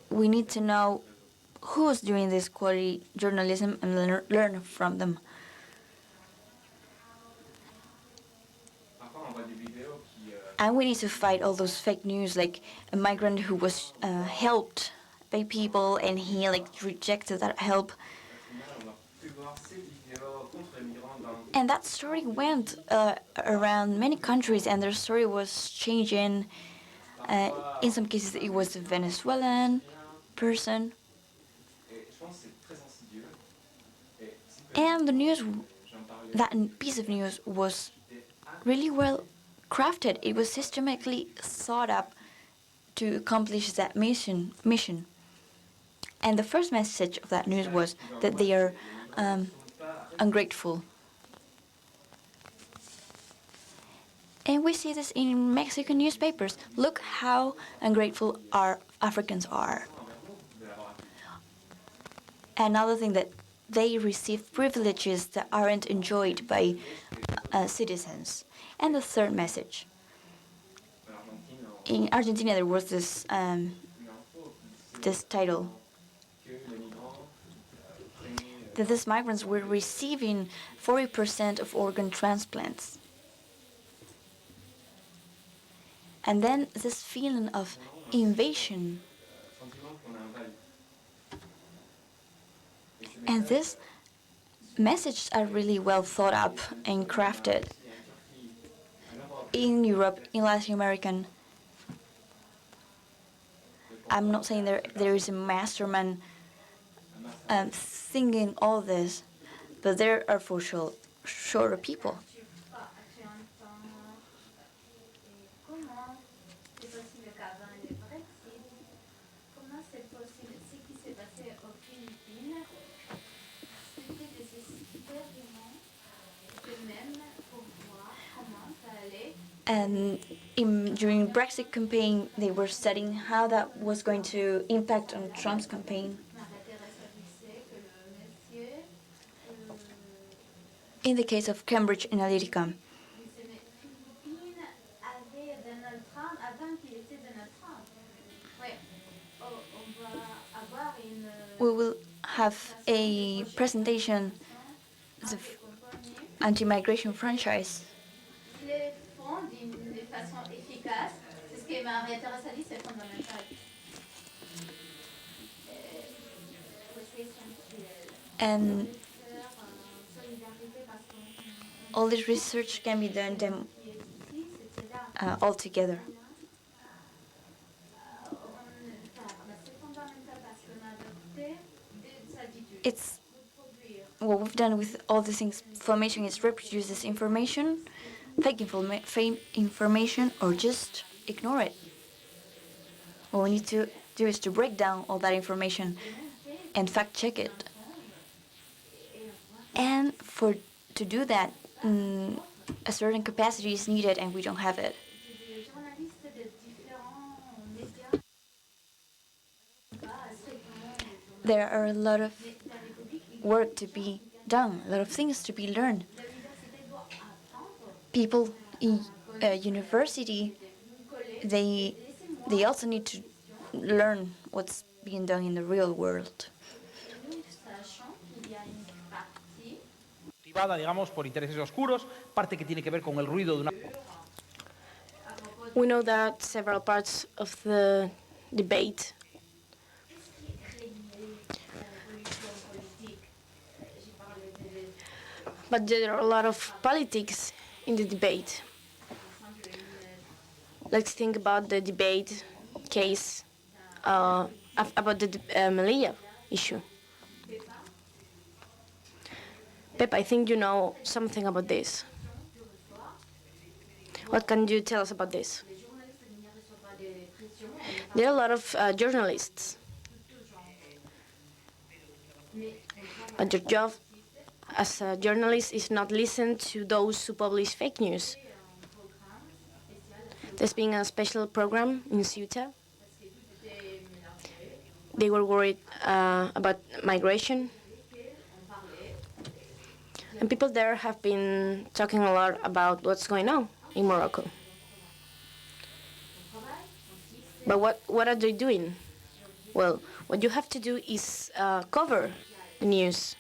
Speaker 5: We need to know who's doing this quality journalism and learn from them. And we need to fight all those fake news, like a migrant who was helped by people and he rejected that help. And that story went around many countries, and their story was changing. In some cases, it was a Venezuelan person. And the news, that piece of news was really well crafted. It was systematically thought up to accomplish that mission. And the first message of that news was that they are ungrateful. And we see this in Mexican newspapers. Look how ungrateful our Africans are. Another thing, that they receive privileges that aren't enjoyed by citizens. And the third message. In Argentina, there was this title that these migrants were receiving 40% of organ transplants. And then this feeling of invasion. And these messages are really well thought up and crafted in Europe, in Latin American. I'm not saying there is a mastermind thinking all this, but there are for sure people. And during Brexit campaign, they were studying how that was going to impact on Trump's campaign. In the case of Cambridge Analytica, We will have a presentation of anti-migration franchise. And all this research can be done all together. It's what we've done with all this information is reproduce this information, fake information, or just ignore it. What we need to do is to break down all that information and fact check it. And to do that, a certain capacity is needed, and we don't have it. There are a lot of work to be done, a lot of things to be learned. People in university, they also need to learn what's being done in the real world.
Speaker 7: Privada, digamos, por intereses oscuros, parte que tiene que ver con el ruido de una...
Speaker 9: We know that several parts of the debate but there are a lot of politics in the debate. Let's think about the debate case about the María issue. Pepa, I think you know something about this. What can you tell us about this? There are a lot of journalists. But your job as a journalist is not listen to those who publish fake news. There's been a special program in Ceuta. They were worried about migration. And people there have been talking a lot about what's going on in Morocco. But what are they doing? Well, what you have to do is cover the news.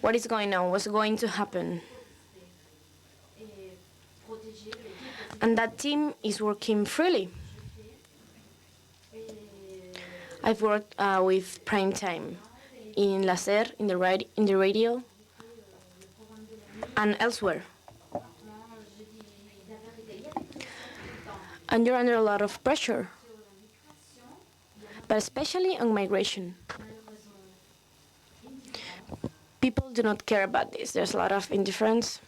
Speaker 9: What is going on? What's going to happen? And that team is working freely. I've worked with Prime Time in La Ser, in the radio, and elsewhere. And you're under a lot of pressure, but especially on migration. People do not care about this. There's a lot of indifference.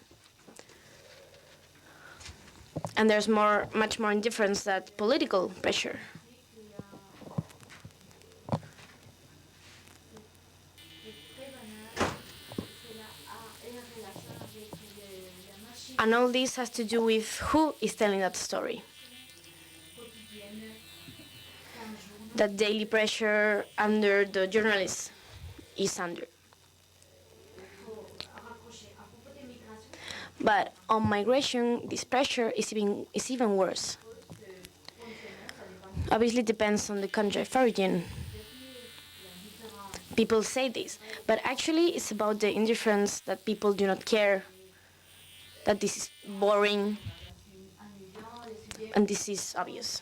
Speaker 9: And there's much more indifference than political pressure. And all this has to do with who is telling that story. That daily pressure under the journalists is under. But on migration, this pressure is even worse. Obviously, it depends on the country of origin. People say this, but actually it's about the indifference that people do not care, that this is boring, and this is obvious.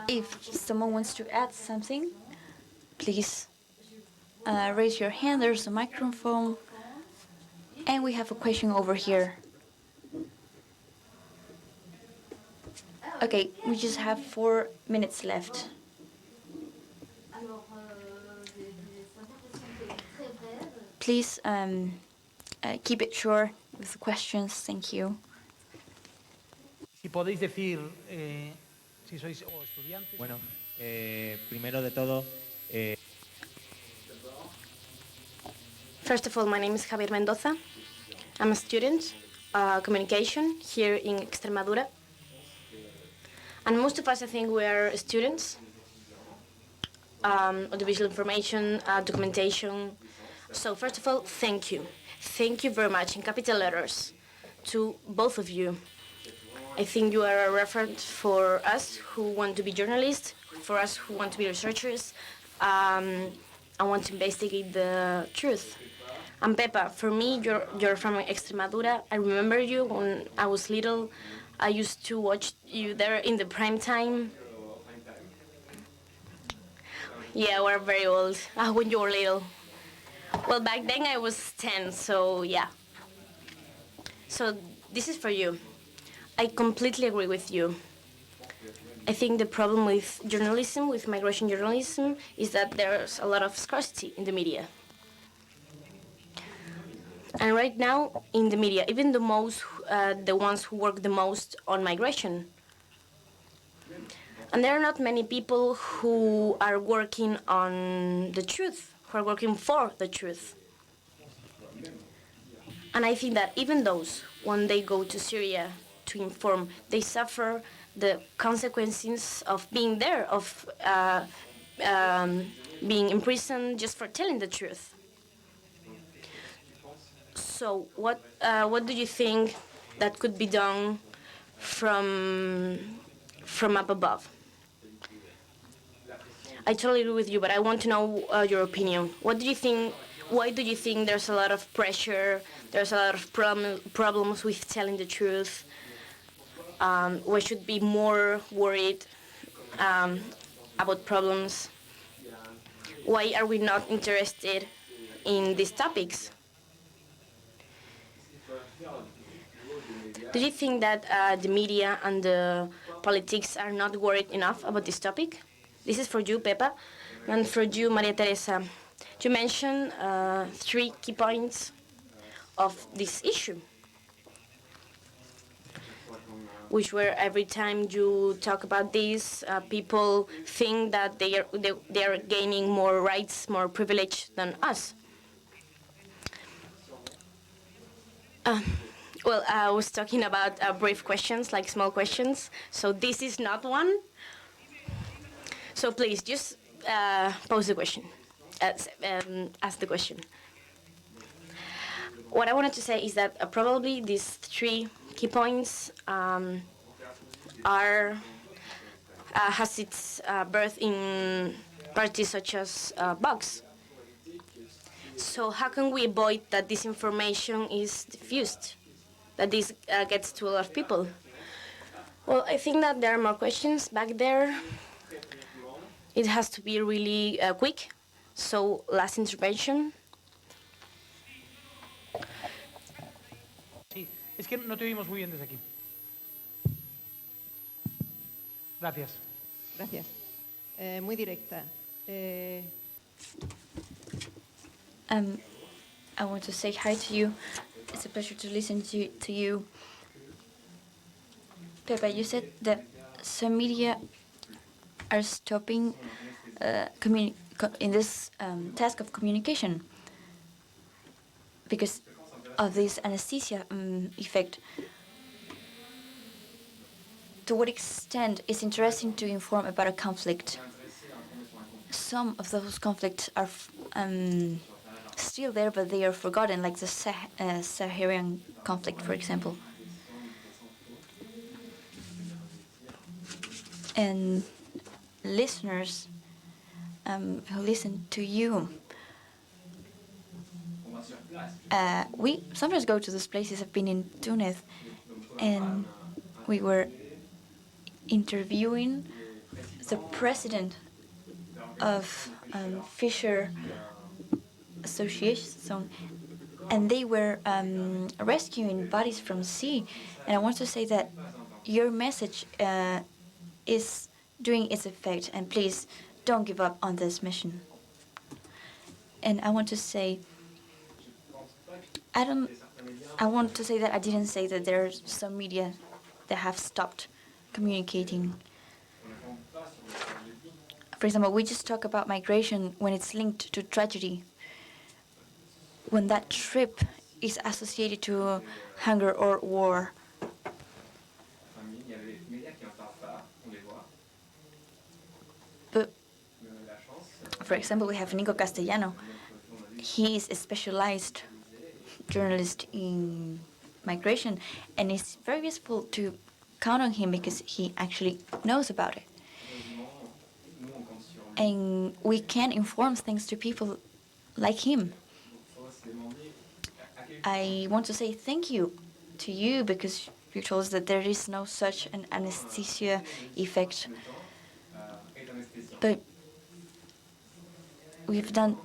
Speaker 5: If someone wants to add something, please raise your hand. There's a microphone. And we have a question over here. Okay, we just have 4 minutes left. Please keep it short with the questions. Thank you.
Speaker 7: Si podéis decir si sois estudiantes.
Speaker 10: Bueno, primero de todo.
Speaker 9: First of all, my name is Javier Mendoza. I'm a student, communication here in Extremadura. And most of us, I think, we are students. Audiovisual information, documentation. So first of all, thank you. Thank you very much in capital letters to both of you. I think you are a reference for us who want to be journalists, for us who want to be researchers, and want to investigate the truth. And Pepa, for me, you're from Extremadura. I remember you when I was little. I used to watch you there in the prime time. Yeah, we're very old. When you were little. Well, back then I was 10, so yeah. So this is for you. I completely agree with you. I think the problem with journalism, with migration journalism, is that there's a lot of scarcity in the media. And right now, in the media, even the ones who work the most on migration, and there are not many people who are working on the truth, who are working for the truth. And I think that even those, when they go to Syria to inform, they suffer the consequences of being there, of being imprisoned just for telling the truth. So what do you think that could be done from up above? I totally agree with you, but I want to know your opinion. What do you think? Why do you think there's a lot of pressure? There's a lot of problems with telling the truth. We should be more worried about problems. Why are we not interested in these topics? Do you think that the media and the politics are not worried enough about this topic? This is for you, Pepa, and for you, Maria Teresa. You mentioned 3 key points of this issue, which were every time you talk about this, people think that they are gaining more rights, more privilege than us. Well, I was talking about brief questions, like small questions. So this is not one. So please, just pose the question, ask the question. What I wanted to say is that probably these 3 key points has its birth in parties such as Vox. So how can we avoid that this information is diffused, that this gets to a lot of people? Well, I think that there are more questions back there. It has to be really quick. So last intervention.
Speaker 7: Sí, es que no te oímos muy bien desde aquí. Gracias.
Speaker 11: Gracias. Muy directa.
Speaker 5: I want to say hi to you. It's a pleasure to listen to you. Pepa, you said that some media are stopping in this task of communication because of this anesthesia effect. To what extent is interesting to inform about a conflict? Some of those conflicts are still there, but they are forgotten, like the Saharan conflict, for example. And listeners who listen to you, we sometimes go to those places. I've been in Tunis, and we were interviewing the president of Fisher Association, and they were rescuing bodies from the sea. And I want to say that your message is doing its effect, and please don't give up on this mission. And I want to say, I didn't say that there are some media that have stopped communicating. For example, we just talk about migration when it's linked to tragedy. When that trip is associated to hunger or war. But, for example, we have Nico Castellano. He is a specialized journalist in migration, and it's very useful to count on him because he actually knows about it. And we can inform things to people like him. I want to say thank you to you because you told us that there is no such an anesthesia effect. But we've done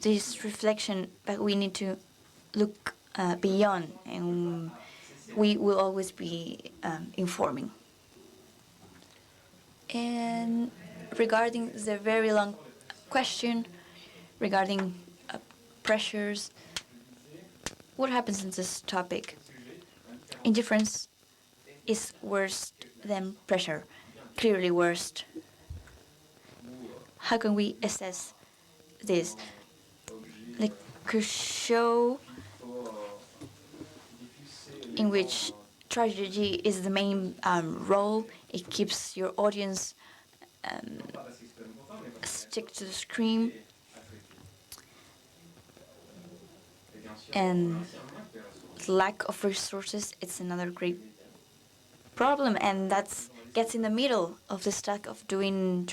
Speaker 5: this reflection, but we need to look beyond, and we will always be informing. And regarding the very long question regarding pressures, what happens in this topic? Indifference is worse than pressure, clearly worse. How can we assess this? Like a show in which tragedy is the main role, it keeps your audience stick to the screen, and lack of resources, it's another great problem, and that gets in the middle of the stack of doing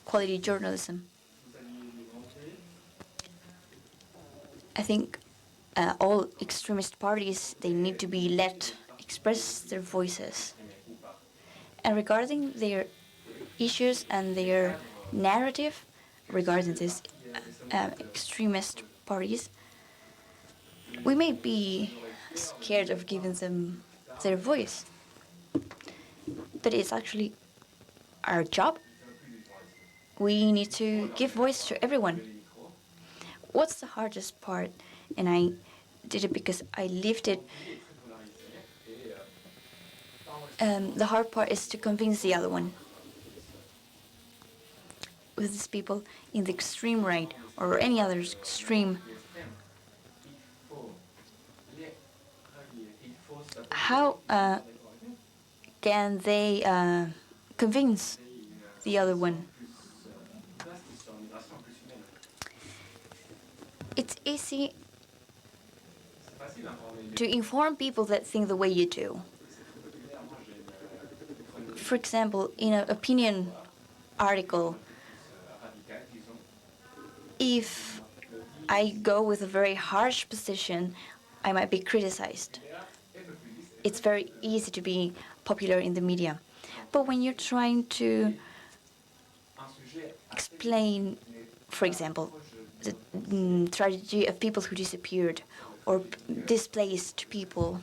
Speaker 5: quality journalism. I think all extremist parties, they need to be let express their voices. And regarding their issues and their narrative regarding these extremist parties, we may be scared of giving them their voice, but it's actually our job. We need to give voice to everyone. What's the hardest part? And I did it because I lived it. The hard part is to convince the other one. With these people in the extreme right or any other extreme, how can they convince the other one? It's easy to inform people that think the way you do. For example, in an opinion article, if I go with a very harsh position, I might be criticized. It's very easy to be popular in the media. But when you're trying to explain, for example, the tragedy of people who disappeared or displaced people,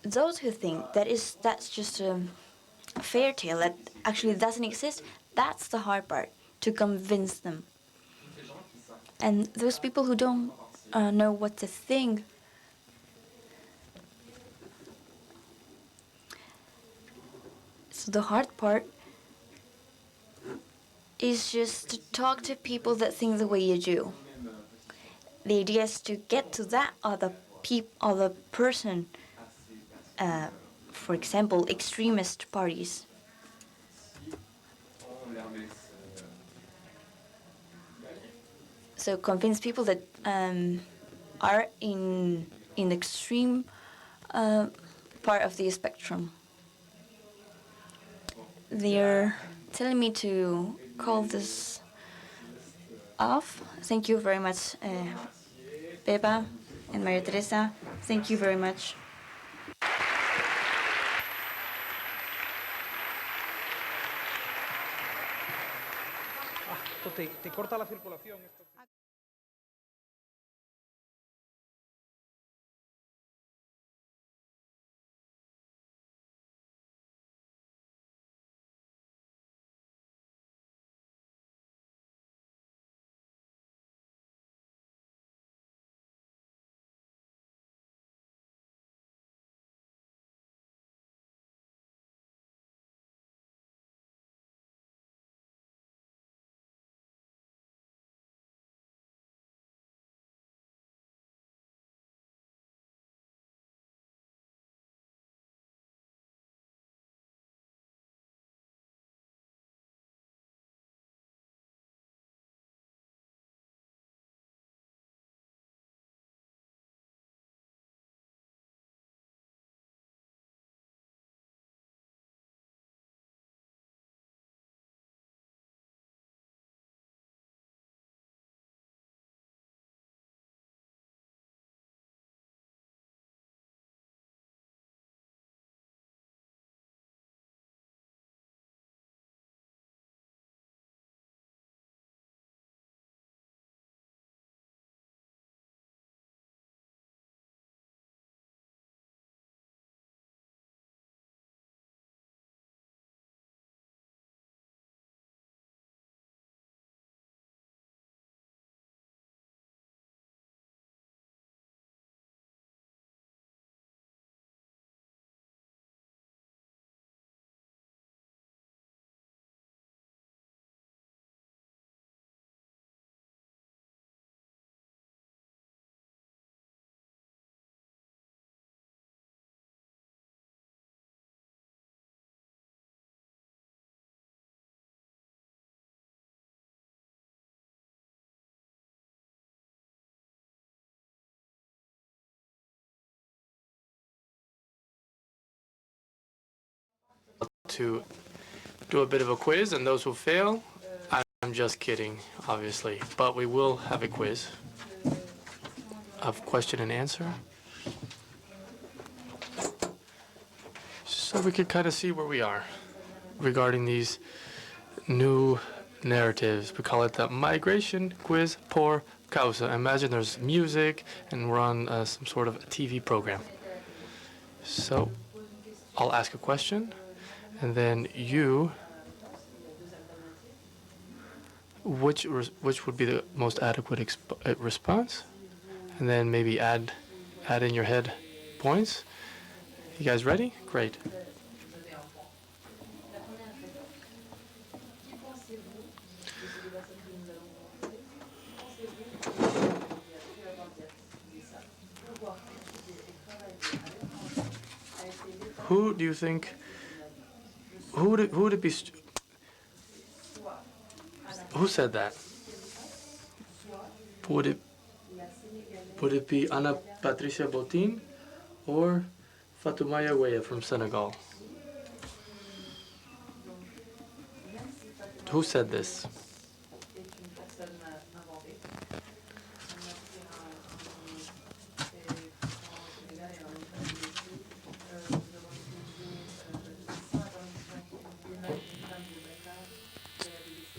Speaker 5: those who think that's just a fairy tale that actually doesn't exist, that's the hard part, to convince them. And those people who don't know what to think, so the hard part is just to talk to people that think the way you do. The idea is to get to that other person. For example, extremist parties. So convince people that are in the extreme part of the spectrum. They're telling me to call this off. Thank you very much, Pepa and Maria Teresa. Thank you very much.
Speaker 7: Te corta la circulación.
Speaker 2: to do a bit of a quiz, and those who fail, I'm just kidding, obviously, but we will have a quiz of question and answer. So we can kind of see where we are regarding these new narratives. We call it the migration quiz porCausa. Imagine there's music and we're on some sort of TV program. So I'll ask a question, and then you, which would be the most adequate response, and then maybe add in your head points. You guys ready? Great. Who do you think? Who would it be? Who said that? Would it be Ana Patricia Botín or Fatoumata Weah from Senegal? Who said this?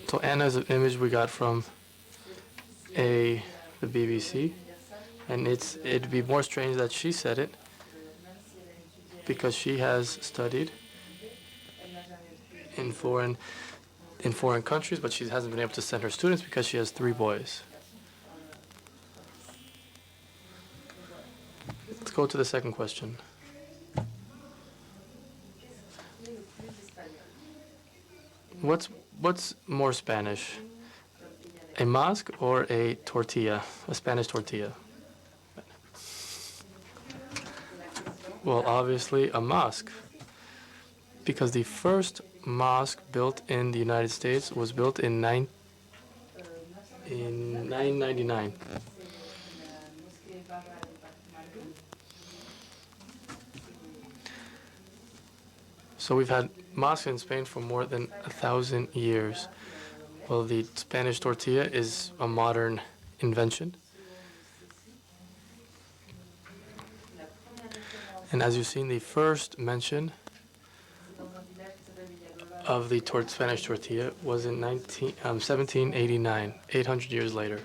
Speaker 2: So Anna's an image we got from the BBC, and it'd be more strange that she said it because she has studied in foreign countries, but she hasn't been able to send her students because she has 3 boys. Let's go to the second question. What's more Spanish? A mosque or a tortilla? A Spanish tortilla? Well, obviously a mosque, because the first mosque built in the United States was built in 999. So we've had mosques in Spain for more than 1,000 years. Well, the Spanish tortilla is a modern invention. And as you've seen, the first mention of the Spanish tortilla was in 1789, 800 years later.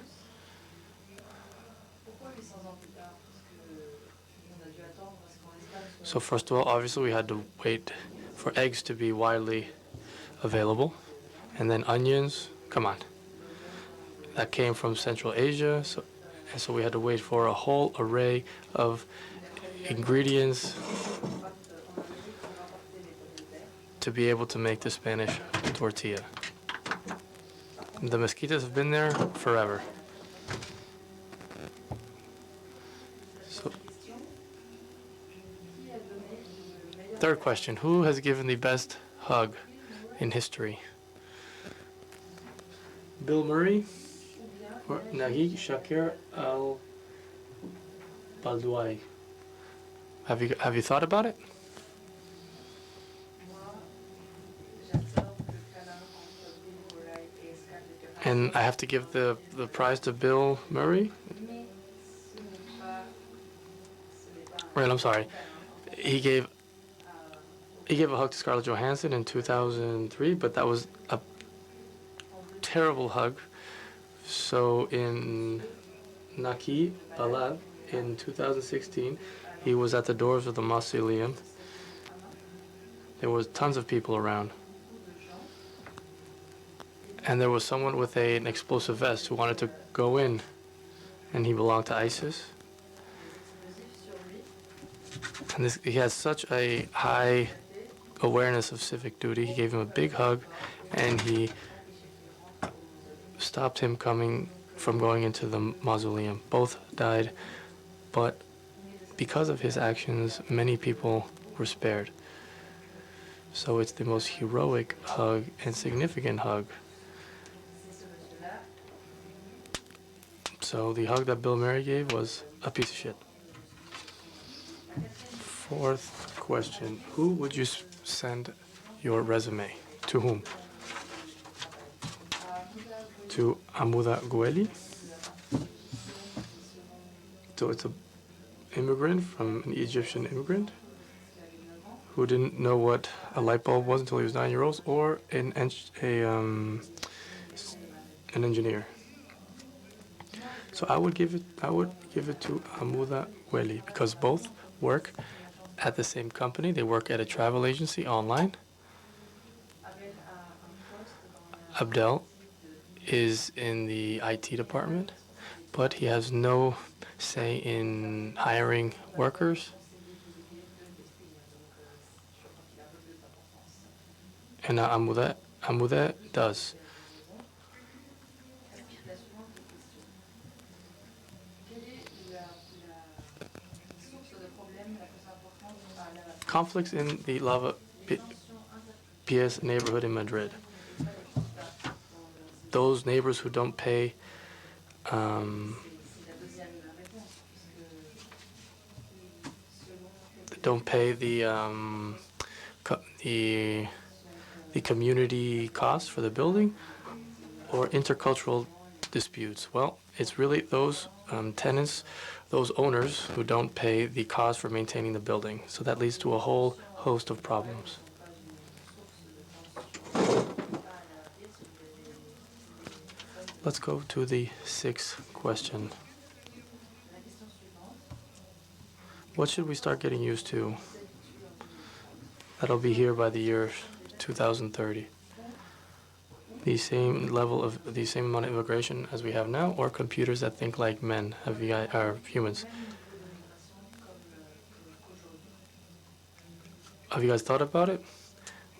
Speaker 2: So first of all, obviously we had to wait for eggs to be widely available, and then onions, come on. That came from Central Asia, so we had to wait for a whole array of ingredients to be able to make the Spanish tortilla. The mosquitoes have been there forever. So, third question, who has given the best hug in history? Bill Murray or Nagui Shakir al-Baldouai? Have you thought about it? And I have to give the prize to Bill Murray? Right, I'm sorry. He gave a hug to Scarlett Johansson in 2003, but that was a terrible hug. So in Naki Balad in 2016, he was at the doors of the mausoleum. There was tons of people around. And there was someone with an explosive vest who wanted to go in, and he belonged to ISIS. And he has such a high awareness of civic duty. He gave him a big hug, and he stopped him from going into the mausoleum. Both died, but because of his actions, many people were spared. So it's the most heroic hug and significant hug. So the hug that Bill Murray gave was a piece of shit. Fourth question, who would you send your resume. To whom? To Amuda Gueli. So it's an immigrant from an Egyptian immigrant who didn't know what a light bulb was until he was 9 years old, or an engineer. So I would give it to Amuda Gueli, because both work at the same company. They work at a travel agency online. Abdel is in the IT department, but he has no say in hiring workers. And Amuda does. Conflicts in the Lava PS neighborhood in Madrid. Those neighbors who don't pay the community costs for the building, or intercultural disputes. Well, it's really those tenants, those owners who don't pay the cost for maintaining the building. So that leads to a whole host of problems. Let's go to the sixth question. What should we start getting used to? That'll be here by the year 2030. The same amount of immigration as we have now, or computers that think like men, are humans. Have you guys thought about it?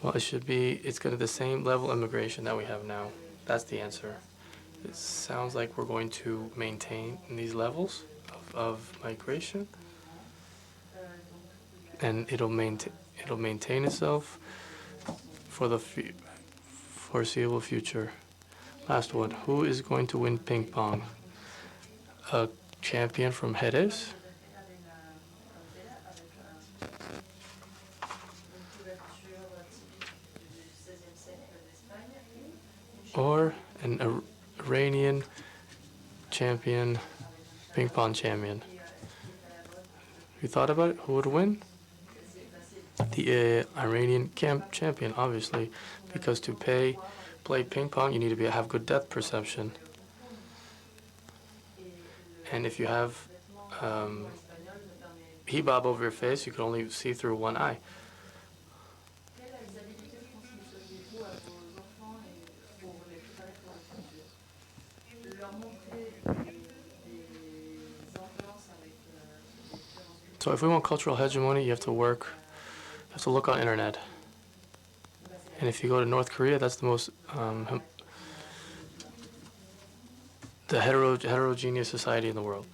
Speaker 2: Well, it's going to be the same level of immigration that we have now. That's the answer. It sounds like we're going to maintain these levels of migration, and it'll maintain itself for the foreseeable future. Last one. Who is going to win ping pong? A champion from Jerez? Or an Iranian champion, ping pong champion? You thought about it? Who would win? The Iranian champion, obviously, because to play ping pong, you need to have good depth perception. And if you have hijab over your face, you can only see through one eye. So if we want cultural hegemony, you have to look on internet. And if you go to North Korea, that's the most the heterogeneous society in the world.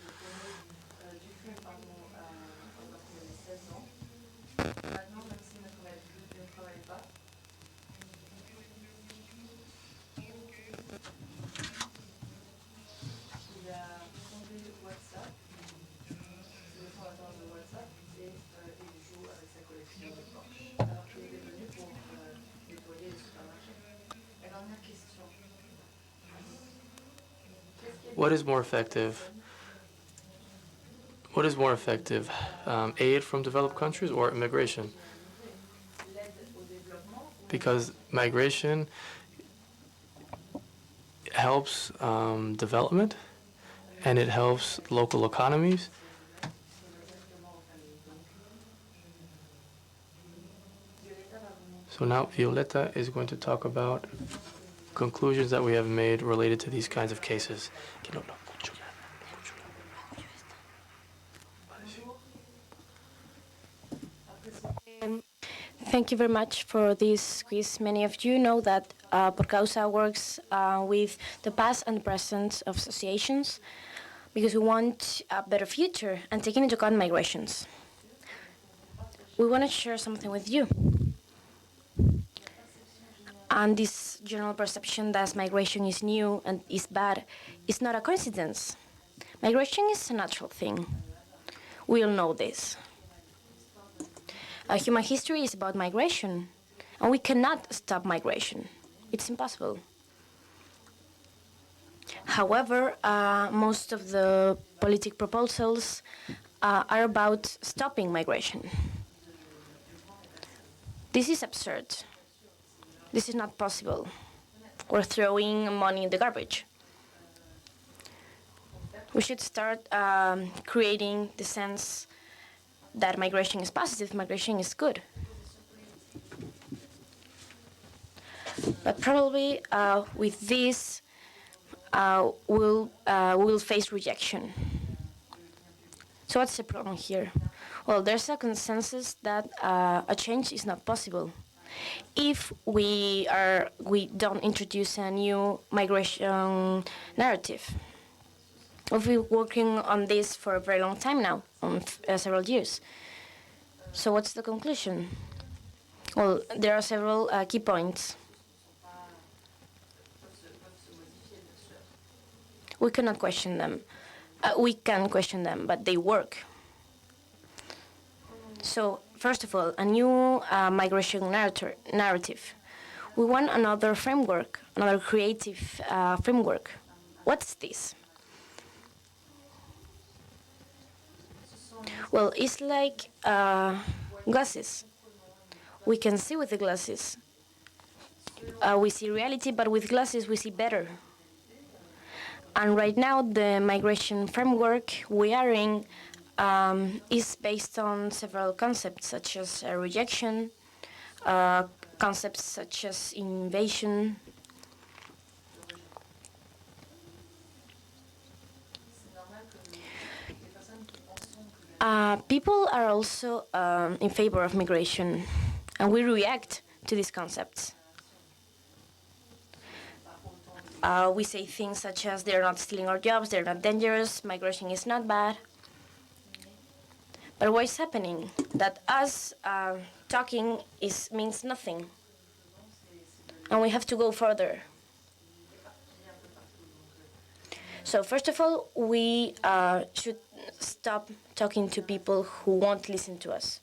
Speaker 2: What is more effective? Aid from developed countries or immigration? Because migration helps development, and it helps local economies. So now Violeta is going to talk about conclusions that we have made related to these kinds of cases.
Speaker 9: Thank you very much for this quiz. Many of you know that porCausa works with the past and present of associations because we want a better future and taking into account migrations. We want to share something with you. And this general perception that migration is new and is bad is not a coincidence. Migration is a natural thing. We all know this. Human history is about migration, And we cannot stop migration. It's impossible. However, most of the political proposals are about stopping migration. This is absurd. This is not possible. We're throwing money in the garbage. We should start creating the sense that migration is positive, migration is good. But probably with this, we'll face rejection. So what's the problem here? Well, there's a consensus that a change is not possible if we don't introduce a new migration narrative. We've been working on this for a very long time now, several years. So what's the conclusion? Well, there are several key points. We cannot question them. We can question them, but they work. So, first of all, a new migration narrative. We want another framework, another creative framework. What's this? Well, it's like glasses. We can see with the glasses. We see reality, but with glasses we see better. And right now, the migration framework we are in is based on several concepts, such as rejection, concepts such as invasion. People are also in favor of migration, and we react to these concepts. We say things such as they're not stealing our jobs, they're not dangerous, migration is not bad. But what is happening? That us talking means nothing. And we have to go further. So first of all, we should stop talking to people who won't listen to us.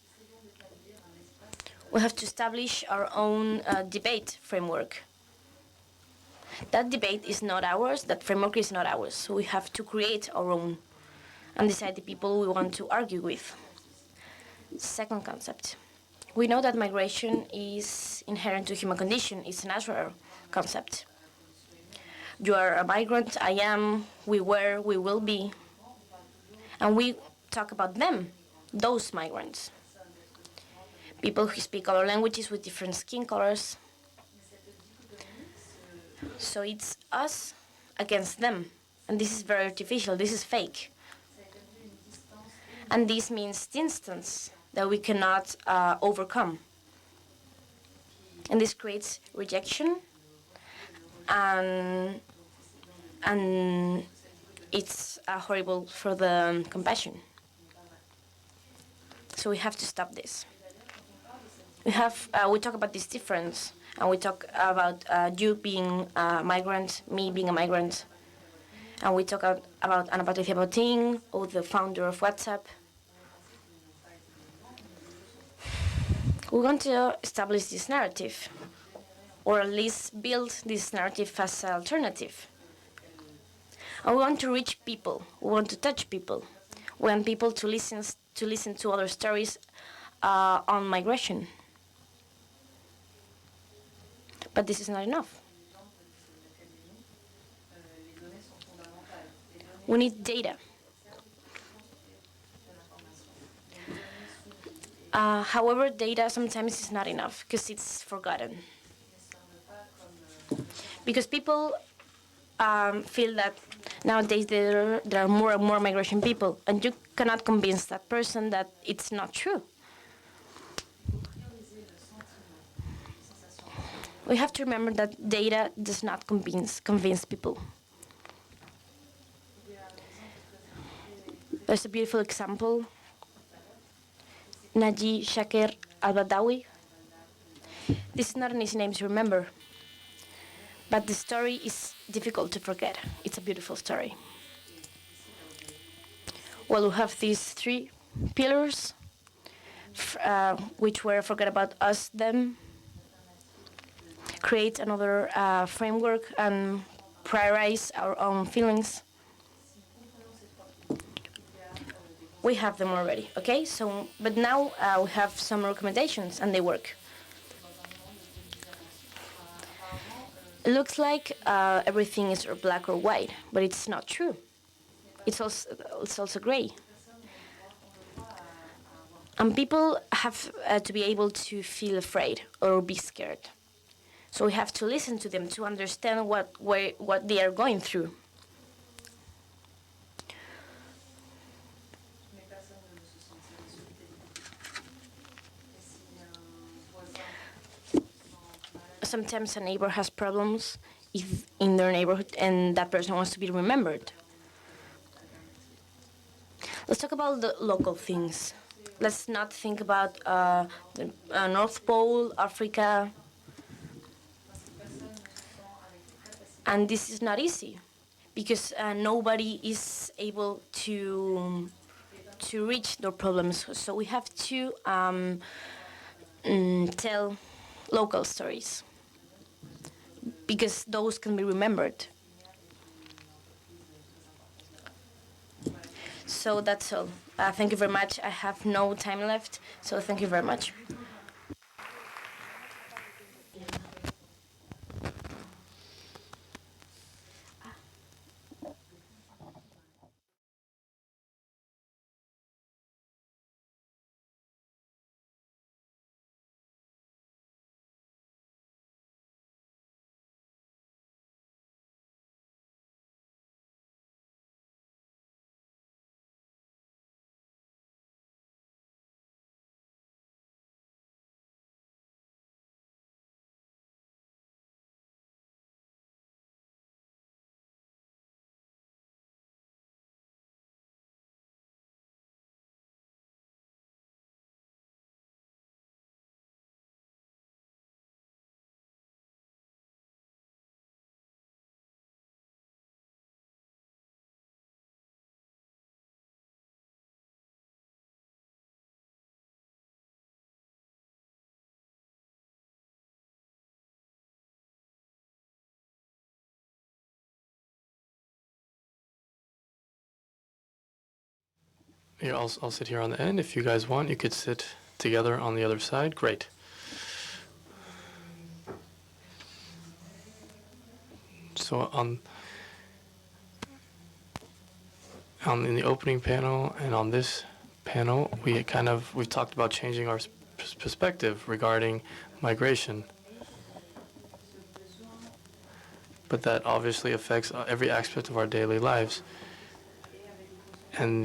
Speaker 9: We have to establish our own debate framework. That debate is not ours, that framework is not ours. So we have to create our own and decide the people we want to argue with. Second concept. We know that migration is inherent to human condition. It's a natural concept. You are a migrant, I am, we were, we will be. And we talk about them, those migrants. People who speak other languages with different skin colors. So it's us against them. And this is very artificial, this is fake. And this means distance that we cannot overcome. And this creates rejection, and it's horrible for the compassion. So we have to stop this. We talk about this difference, and we talk about you being a migrant, me being a migrant, and we talk about Ana Patricia Botín, or the founder of WhatsApp. We want to establish this narrative, or at least build this narrative as an alternative. And we want to reach people. We want to touch people. We want people to listen to other stories on migration. But this is not enough. We need data. However, data sometimes is not enough because it's forgotten. Because people feel that nowadays there are more and more migration people, and you cannot convince that person that it's not true. We have to remember that data does not convince people. There's a beautiful example. Naji Shaker al-Badawi. This is not an easy name to remember, but the story is difficult to forget. It's a beautiful story. Well, we have these three pillars, which were forget about us, them, create another framework and prioritize our own feelings. We have them already, okay? So, but now we have some recommendations and they work. It looks like everything is black or white, but it's not true. It's also gray. And people have to be able to feel afraid or be scared. So we have to listen to them to understand what they are going through. Sometimes a neighbor has problems in their neighborhood and that person wants to be remembered. Let's talk about the local things. Let's not think about the North Pole, Africa. And this is not easy because nobody is able to reach their problems. So we have to tell local stories because those can be remembered. So that's all. Thank you very much. I have no time left, so thank you very much.
Speaker 2: Here, I'll sit here on the end. If you guys want, you could sit together on the other side. Great. So in the opening panel and on this panel, we've talked about changing our perspective regarding migration. But that obviously affects every aspect of our daily lives and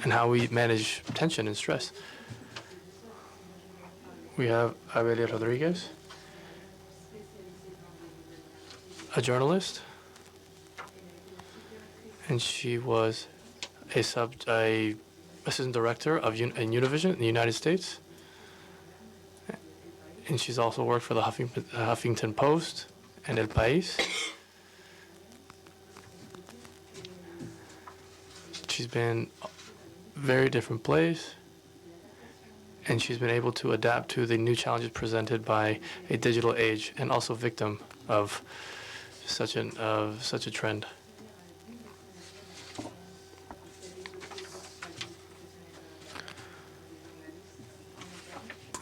Speaker 2: how we manage tension and stress. We have Abelia Rodriguez, a journalist, and she was a assistant director of Univision in the United States, and she's also worked for the Huffington Post and El País. She's been very different place, and she's been able to adapt to the new challenges presented by a digital age, and also victim of such a trend.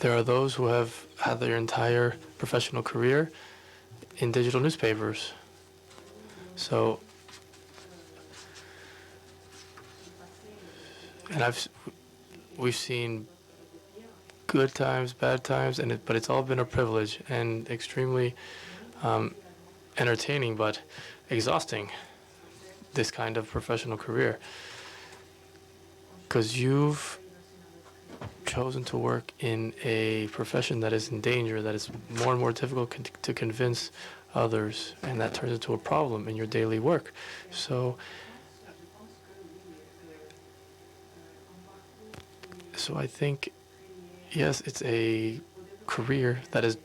Speaker 2: There are those who have had their entire professional career in digital newspapers. So, and we've seen good times, bad times, but it's all been a privilege and extremely entertaining, but exhausting, this kind of professional career. Because you've chosen to work in a profession that is in danger, that is more and more difficult to convince others, and that turns into a problem in your daily work. So I think, yes, it's a career that is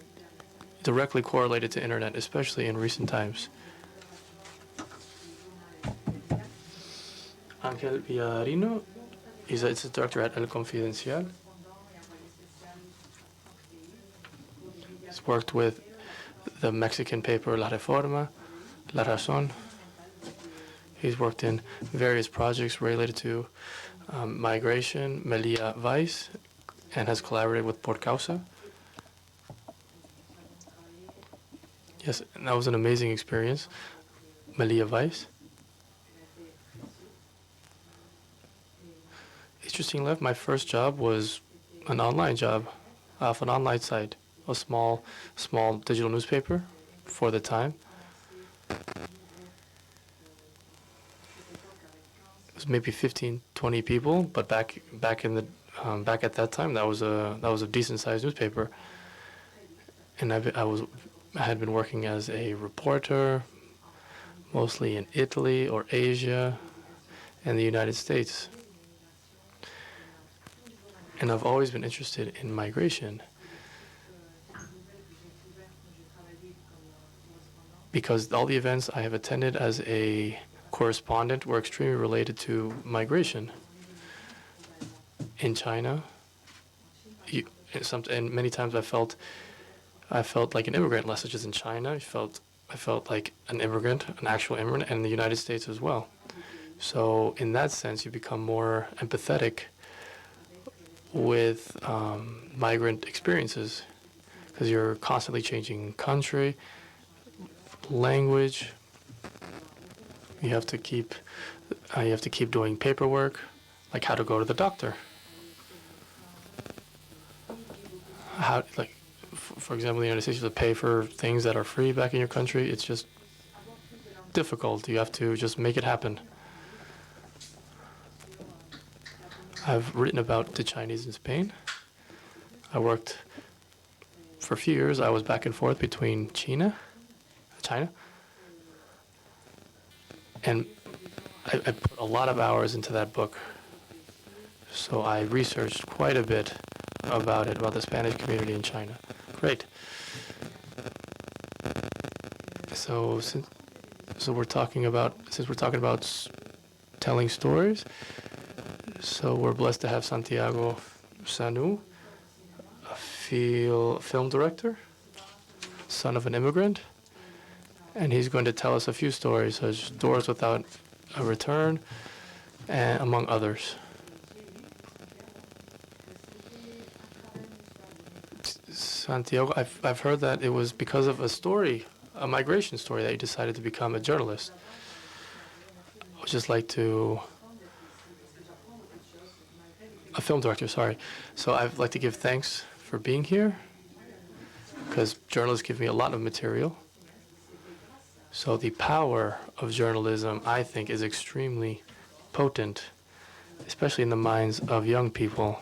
Speaker 2: directly correlated to internet, especially in recent times. Ángel Villarino is a director at El Confidencial. He's He's worked with the Mexican paper La Reforma, La Razón. He's worked in various projects related to migration, Melia Weiss, and has collaborated with porCausa. Yes, and that was an amazing experience. Melia Weiss. Interesting enough, my first job was an online job off an online site, a small digital newspaper for the time. It was maybe 15, 20 people, but back at that time, that was a decent sized newspaper. And I had been working as a reporter, mostly in Italy or Asia and the United States. And I've always been interested in migration because all the events I have attended as a correspondent were extremely related to migration. In China, and many times I felt like an immigrant, less just in China. I felt like an immigrant, an actual immigrant, and in the United States as well. So in that sense, you become more empathetic with migrant experiences because you're constantly changing country, language. You have to keep doing paperwork, like how to go to the doctor. For example, in the United States, you have to pay for things that are free back in your country. It's just difficult. You have to just make it happen. I've written about the Chinese in Spain. I worked for a few years. I was back and forth between China, and I put a lot of hours into that book. So I researched quite a bit about the Spanish community in China. Great. So since we're talking about telling stories, so we're blessed to have Santiago Sanu, a film director, son of an immigrant, and he's going to tell us a few stories, such as Doors Without a Return, and among others. Santiago, I've heard that it was because of a migration story, that you decided to become a journalist. I would just like to... A film director, sorry. So I'd like to give thanks for being here, because journalists give me a lot of material. So the power of journalism, I think, is extremely potent, especially in the minds of young people.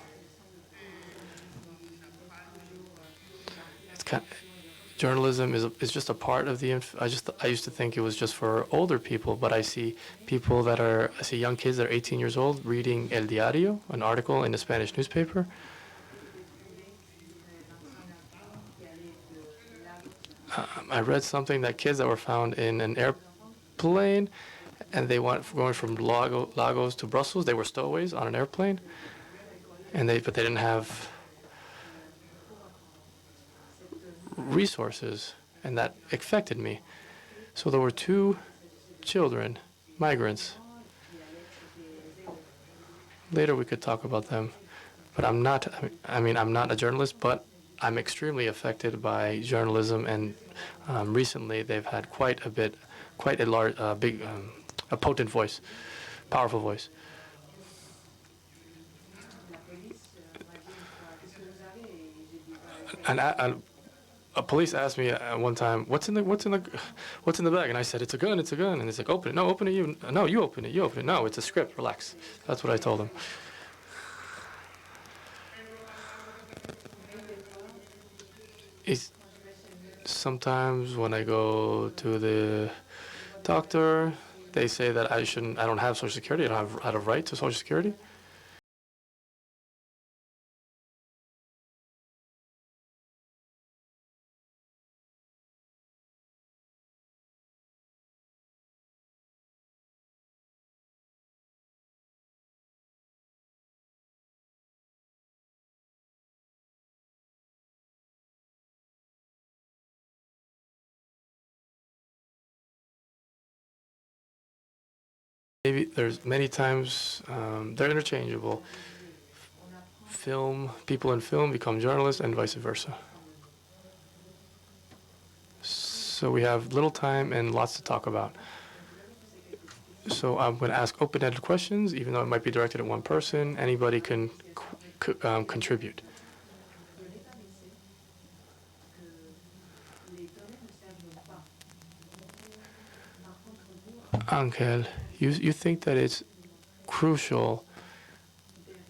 Speaker 2: Journalism is just a part of the. I used to think it was just for older people, but I see young kids that are 18 years old reading El Diario, an article in a Spanish newspaper. I read something that kids that were found in an airplane, and they went going from Lagos to Brussels. They were stowaways on an airplane, but they didn't have resources, and that affected me. So there were 2 children, migrants. Later we could talk about them, but I'm not a journalist, but I'm extremely affected by journalism, and recently they've had a potent voice, powerful voice. And a police asked me one time, "What's in the bag?" And I said, "It's a gun. It's a gun." And he's like, "Open it." "No, open it. You open it. You open it." "No, it's a script. Relax." That's what I told him. Sometimes when I go to the doctor, they say that I don't have Social Security. I don't have a right to Social Security. maybe there's many times they're interchangeable. People in film become journalists and vice versa. So we have little time and lots to talk about. So I'm going to ask open-ended questions, even though it might be directed at one person. Anybody can contribute. Angel, you think that it's crucial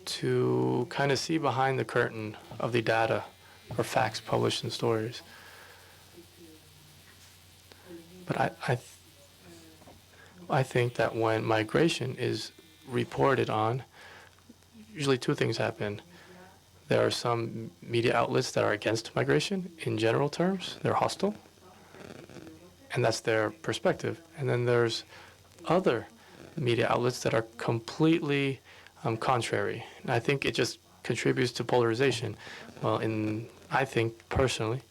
Speaker 2: to kind of see behind the curtain of the data or facts published in stories. But I think that when migration is reported on, usually two things happen. There are some media outlets that are against migration in general terms. They're hostile. And that's their perspective. And then there's other media outlets that are completely contrary. And I think it just contributes to polarization. Well, I think personally,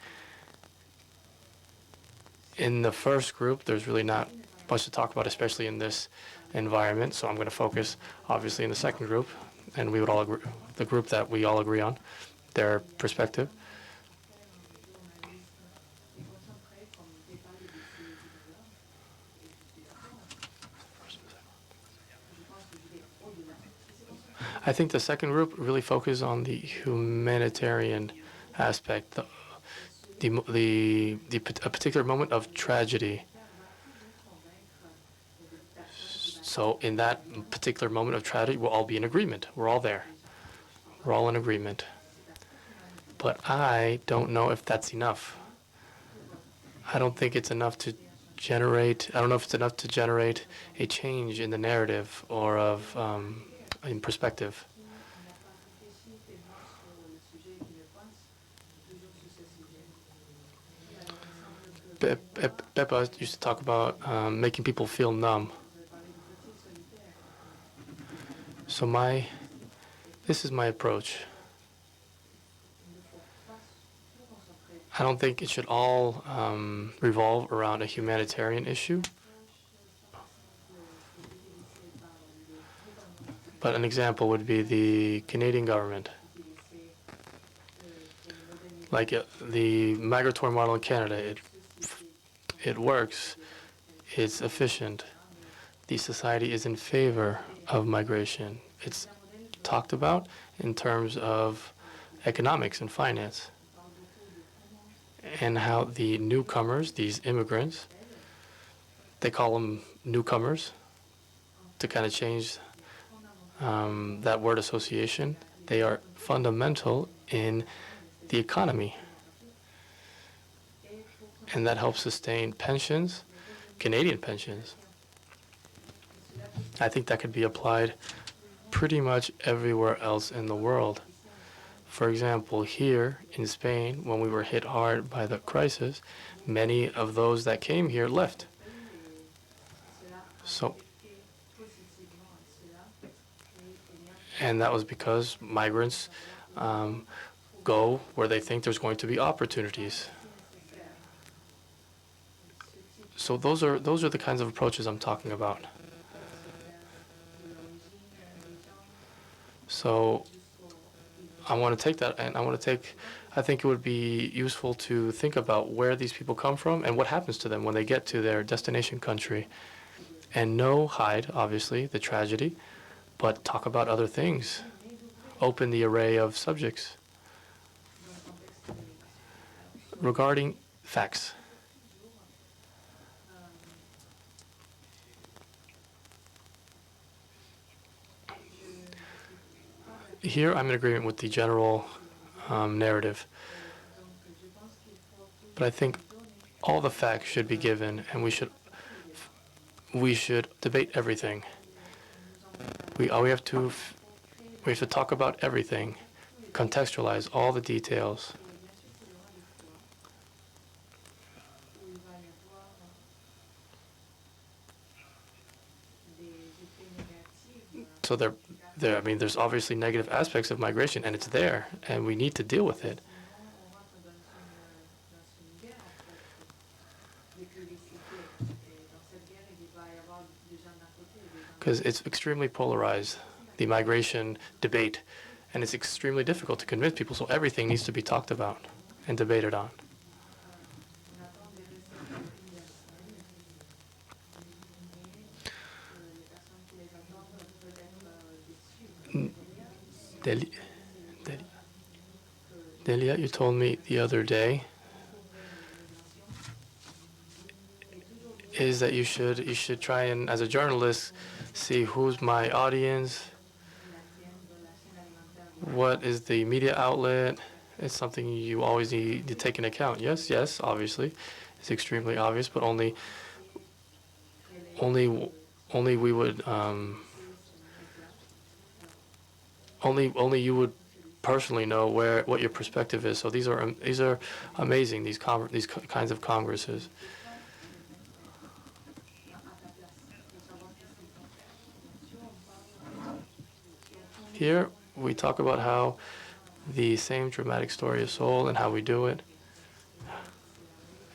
Speaker 2: in the first group, there's really not much to talk about, especially in this environment. So I'm going to focus, obviously, in the second group, and we would all agree, the group that we all agree on, their perspective. I think the second group really focuses on the humanitarian aspect, a particular moment of tragedy. So in that particular moment of tragedy, we'll all be in agreement. We're all there. We're all in agreement. But I don't know if that's enough. I don't think it's enough to generate, I don't know if it's enough to generate a change in the narrative or in perspective. Pepa used to talk about making people feel numb. So this is my approach. I don't think it should all revolve around a humanitarian issue. But an example would be the Canadian government. Like the migratory model in Canada, it works, it's efficient. The society is in favor of migration. It's talked about in terms of economics and finance, and how the newcomers, these immigrants, they call them newcomers to kind of change that word association. They are fundamental in the economy, and that helps sustain pensions, Canadian pensions. I think that could be applied pretty much everywhere else in the world. For example, here in Spain, when we were hit hard by the crisis, many of those that came here left. And that was because migrants go where they think there's going to be opportunities. So those are the kinds of approaches I'm talking about. So I want to take that, and I think it would be useful to think about where these people come from and what happens to them when they get to their destination country. And hide, obviously, the tragedy, but talk about other things. Open the array of subjects. Regarding facts. Here, I'm in agreement with the general narrative. But I think all the facts should be given, and we should debate everything. We have to talk about everything, contextualize all the details. So there's obviously negative aspects of migration, and it's there, and we need to deal with it. because it's extremely polarized, the migration debate, and it's extremely difficult to convince people, so everything needs to be talked about and debated on. Delia, you told me the other day is that you should try and, as a journalist, see who's my audience, what is the media outlet. It's something you always need to take into account. Yes, obviously, it's extremely obvious, but only we would only you would personally know what your perspective is. So these are amazing. These kinds of congresses. Here we talk about how the same dramatic story is told and how we do it.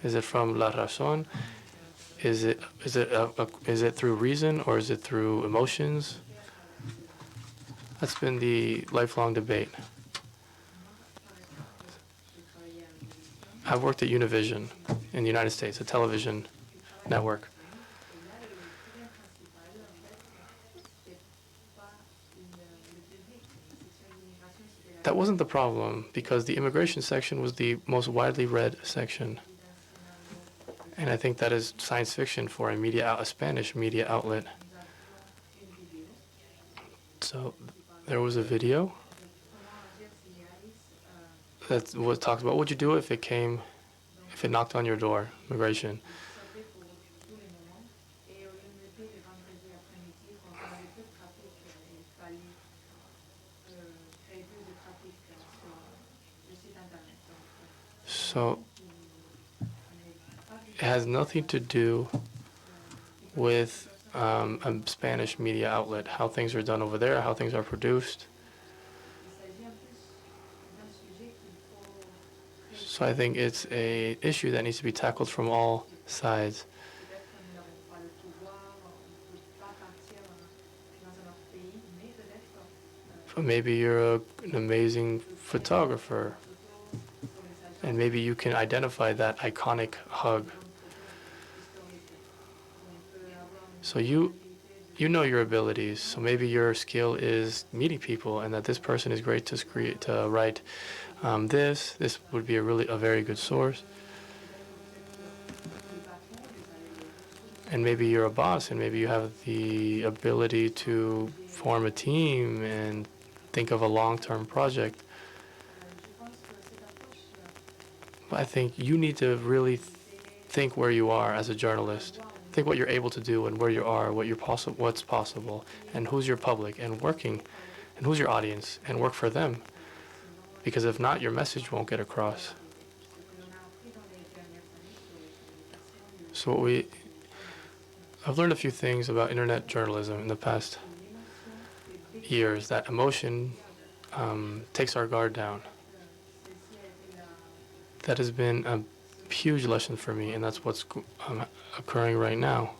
Speaker 2: Is it from La Razón? Is it through reason or is it through emotions? That's been the lifelong debate. I've worked at Univision in the United States, a television network. That wasn't the problem because the immigration section was the most widely read section. And I think that is science fiction for a Spanish media outlet. So there was a video that talks about what would you do if it knocked on your door, immigration. So it has nothing to do with a Spanish media outlet, how things are done over there, how things are produced. So I think it's an issue that needs to be tackled from all sides. So maybe you're an amazing photographer, and maybe you can identify that iconic hug. So you know your abilities. So maybe your skill is meeting people, and that this person is great to write this would be a very good source. And maybe you're a boss, and maybe you have the ability to form a team and think of a long-term project. But I think you need to really think where you are as a journalist. Think what you're able to do and where you are, what's possible, and who's your public, and who's your audience, and work for them. Because if not, your message won't get across. So I've learned a few things about internet journalism in the past years, that emotion takes our guard down. That has been a huge lesson for me, and that's what's occurring right now.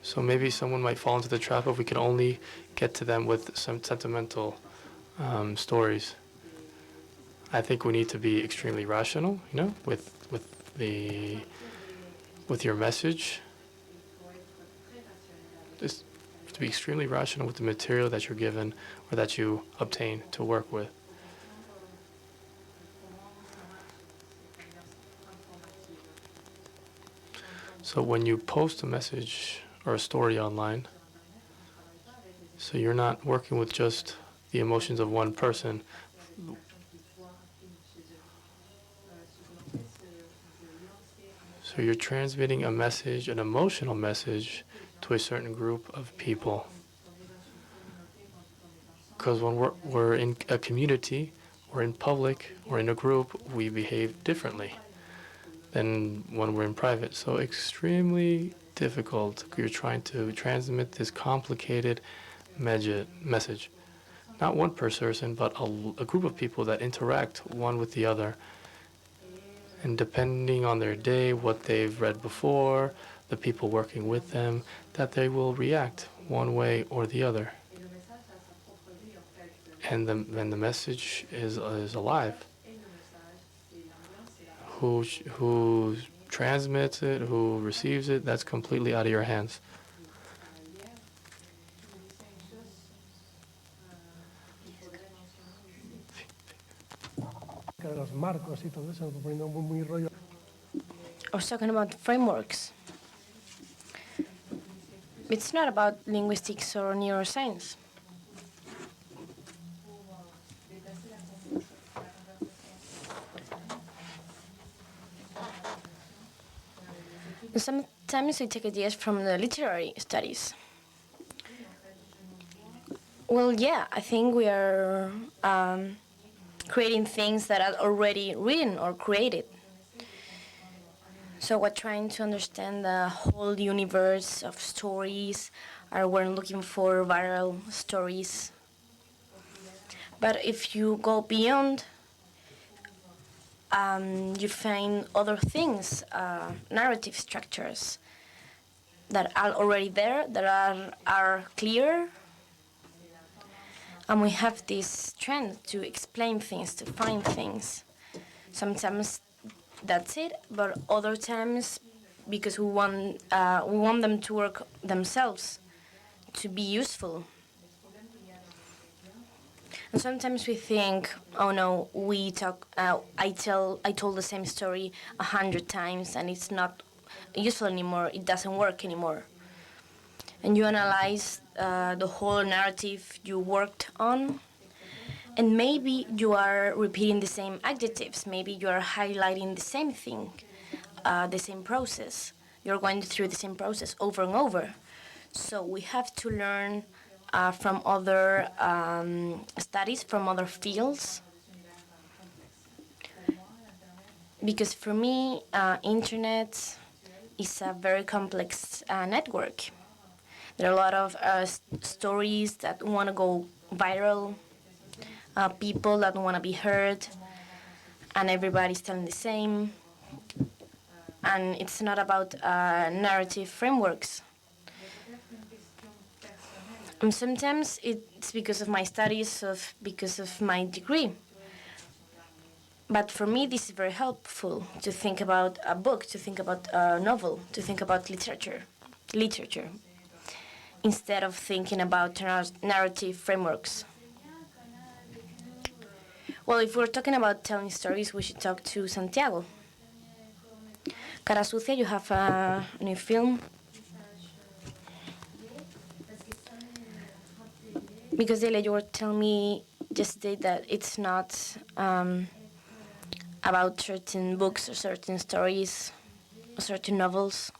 Speaker 2: So maybe someone might fall into the trap if we could only get to them with some sentimental stories. I think we need to be extremely rational, with your message. Just to be extremely rational with the material that you're given or that you obtain to work with. So when you post a message or a story online, so you're not working with just the emotions of one person. So you're transmitting a message, an emotional message, to a certain group of people. Because when we're in a community, we're in public, we're in a group, we behave differently than when we're in private. So extremely difficult. You're trying to transmit this complicated message. Not one person, but a group of people that interact one with the other. And depending on their day, what they've read before, the people working with them, that they will react one way or the other. And the message is alive. Who transmits it, who receives it, that's completely out of your hands.
Speaker 9: I was talking about frameworks. It's not about linguistics or neuroscience. Sometimes we take ideas from the literary studies. Well, yeah, I think we are creating things that are already written or created. So we're trying to understand the whole universe of stories, or we're looking for viral stories. But if you go beyond, you find other things, narrative structures that are already there, that are clear. And we have this trend to explain things, to find things. Sometimes that's it, but other times, because we want them to work themselves, to be useful. And sometimes we think, oh no, I told the same story 100 times and it's not useful anymore, it doesn't work anymore. And you analyze the whole narrative you worked on, and maybe you are repeating the same adjectives, maybe you are highlighting the same thing, the same process. You're going through the same process over and over. So we have to learn from other studies, from other fields. Because for me, internet is a very complex network. There are a lot of stories that want to go viral, people that want to be heard, and everybody's telling the same. And it's not about narrative frameworks. And sometimes it's because of my studies, because of my degree. But for me, this is very helpful to think about a book, to think about a novel, to think about literature, instead of thinking about narrative frameworks. Well, if we're talking about telling stories, we should talk to Santiago. Cara Sucia, you have a new film. Because Delia, you were telling me yesterday that it's not about certain books or certain stories or certain novels.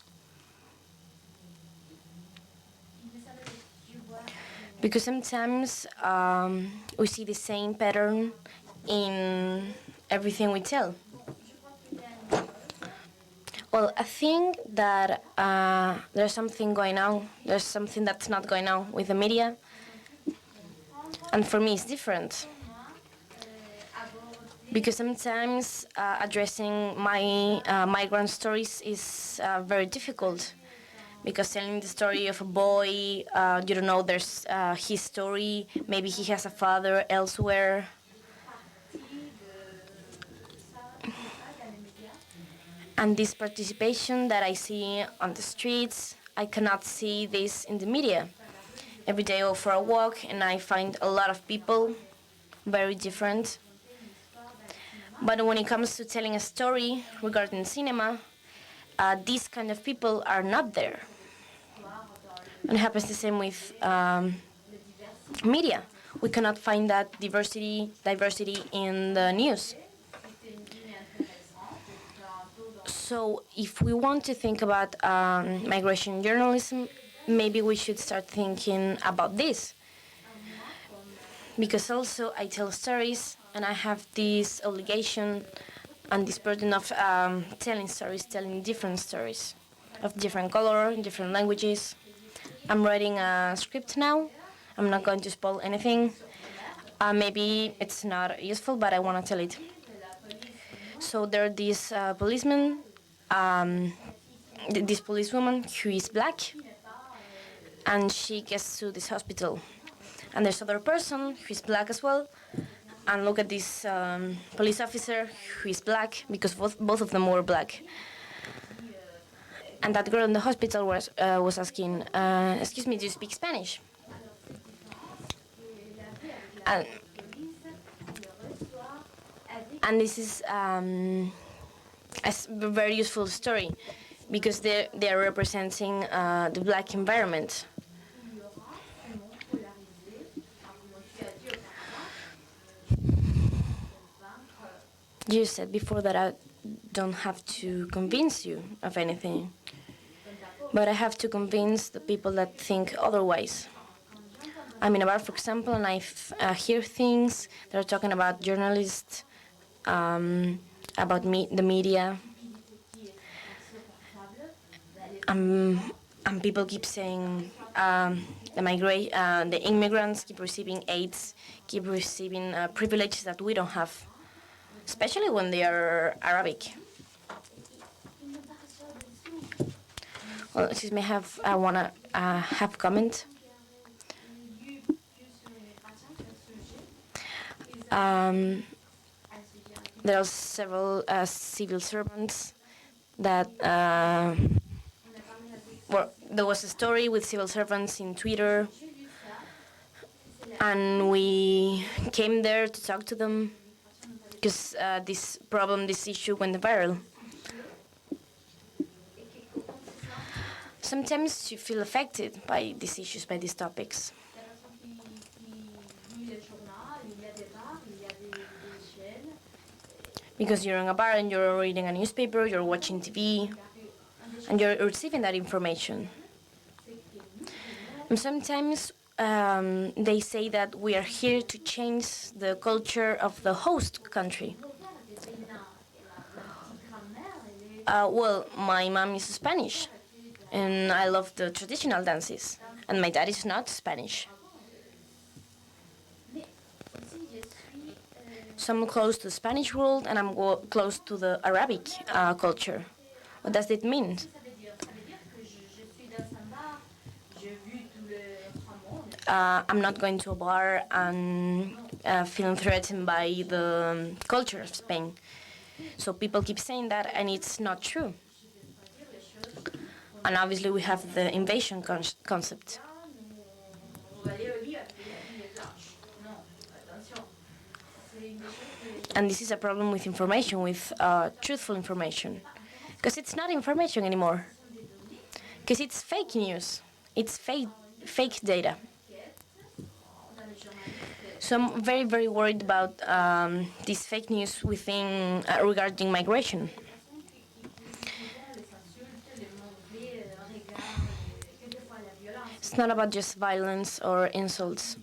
Speaker 9: Because sometimes we see the same pattern in everything we tell. Well, I think that there's something going on. There's something that's not going on with the media. And for me, it's different. Because sometimes addressing my migrant stories is very difficult. Because telling the story of a boy, you don't know there's his story. Maybe he has a father elsewhere. And this participation that I see on the streets, I cannot see this in the media. Every day I go for a walk and I find a lot of people, very different. But when it comes to telling a story regarding cinema, these kind of people are not there. And it happens the same with media. We cannot find that diversity in the news. So if we want to think about migration journalism, maybe we should start thinking about this. Because also I tell stories and I have this obligation and this burden of telling stories, telling different stories of different color, different languages. I'm writing a script now. I'm not going to spoil anything. Maybe it's not useful, but I want to tell it. So there are these policemen this policewoman who is black, and she gets to this hospital. And there's other person who is black as well, and look at this police officer who is black, because both of them were black. And that girl in the hospital was asking, excuse me, do you speak Spanish? And this is a very useful story, because they are representing the black environment. You said before that I don't have to convince you of anything, but I have to convince the people that think otherwise. I'm in a bar, for example, and I hear things that are talking about journalists, about the media, and people keep saying the immigrants keep receiving aids, keep receiving privileges that we don't have, especially when they are Arabic. Well, excuse me, I wanna have comment. There are several civil servants that. Well, there was a story with civil servants in Twitter, and we came there to talk to them because this issue went viral. Sometimes you feel affected by these issues, by these topics. Because you're in a bar and you're reading a newspaper, you're watching TV, and you're receiving that information. And sometimes they say that we are here to change the culture of the host country. Well, my mom is Spanish, and I love the traditional dances, and my dad is not Spanish. So I'm close to the Spanish world, and I'm close to the Arabic culture. What does it mean? I'm not going to a bar and feeling threatened by the culture of Spain. So people keep saying that, and it's not true. And obviously we have the invasion concept. And this is a problem with information, with truthful information. Because it's not information anymore. Because it's fake news. It's fake data. So I'm very, very worried about this fake news regarding migration. It's not about just violence or insults.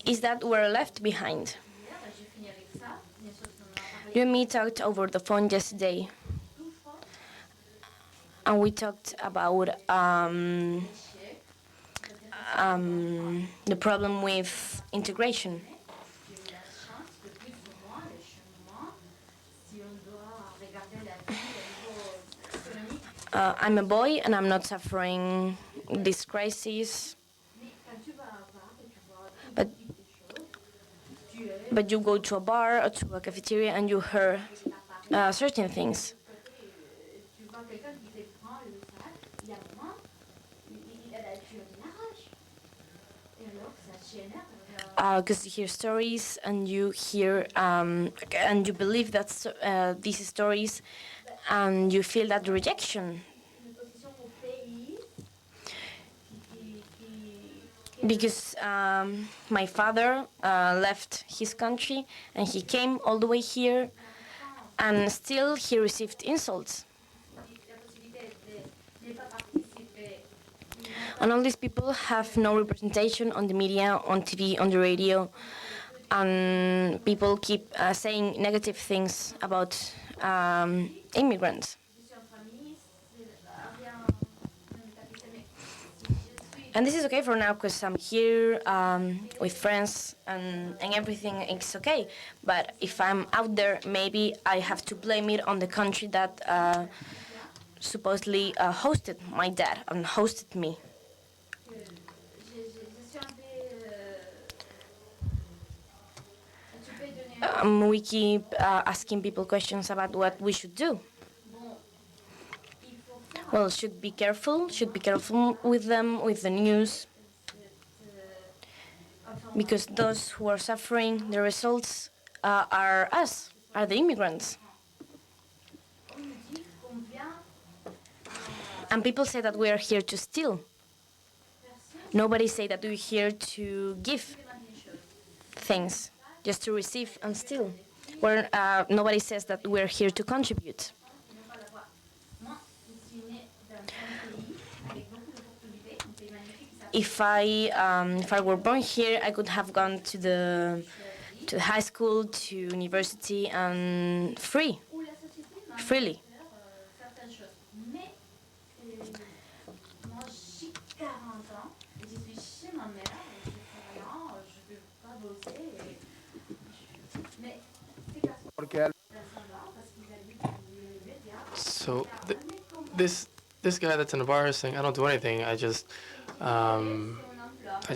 Speaker 9: It's that we're left behind. You and me talked over the phone yesterday, and we talked about the problem with integration. I'm a boy and I'm not suffering this crisis, but you go to a bar or to a cafeteria and you hear certain things. Because you hear stories and you hear and you believe that these stories, and you feel that rejection. Because my father left his country and he came all the way here, and still he received insults. And all these people have no representation on the media, on TV, on the radio, and people keep saying negative things about immigrants. And this is okay for now because I'm here with friends and everything is okay. But if I'm out there, maybe I have to blame it on the country that supposedly hosted my dad and hosted me. We keep asking people questions about what we should do. Well, should be careful with them, with the news, because those who are suffering the results are us, are the immigrants. And people say that we are here to steal. Nobody say that we're here to give things, just to receive and steal. Nobody says that we're here to contribute. If I were born here, I could have gone to high school, to university, and freely.
Speaker 2: So this guy that's in the bar is saying, I don't do anything. I just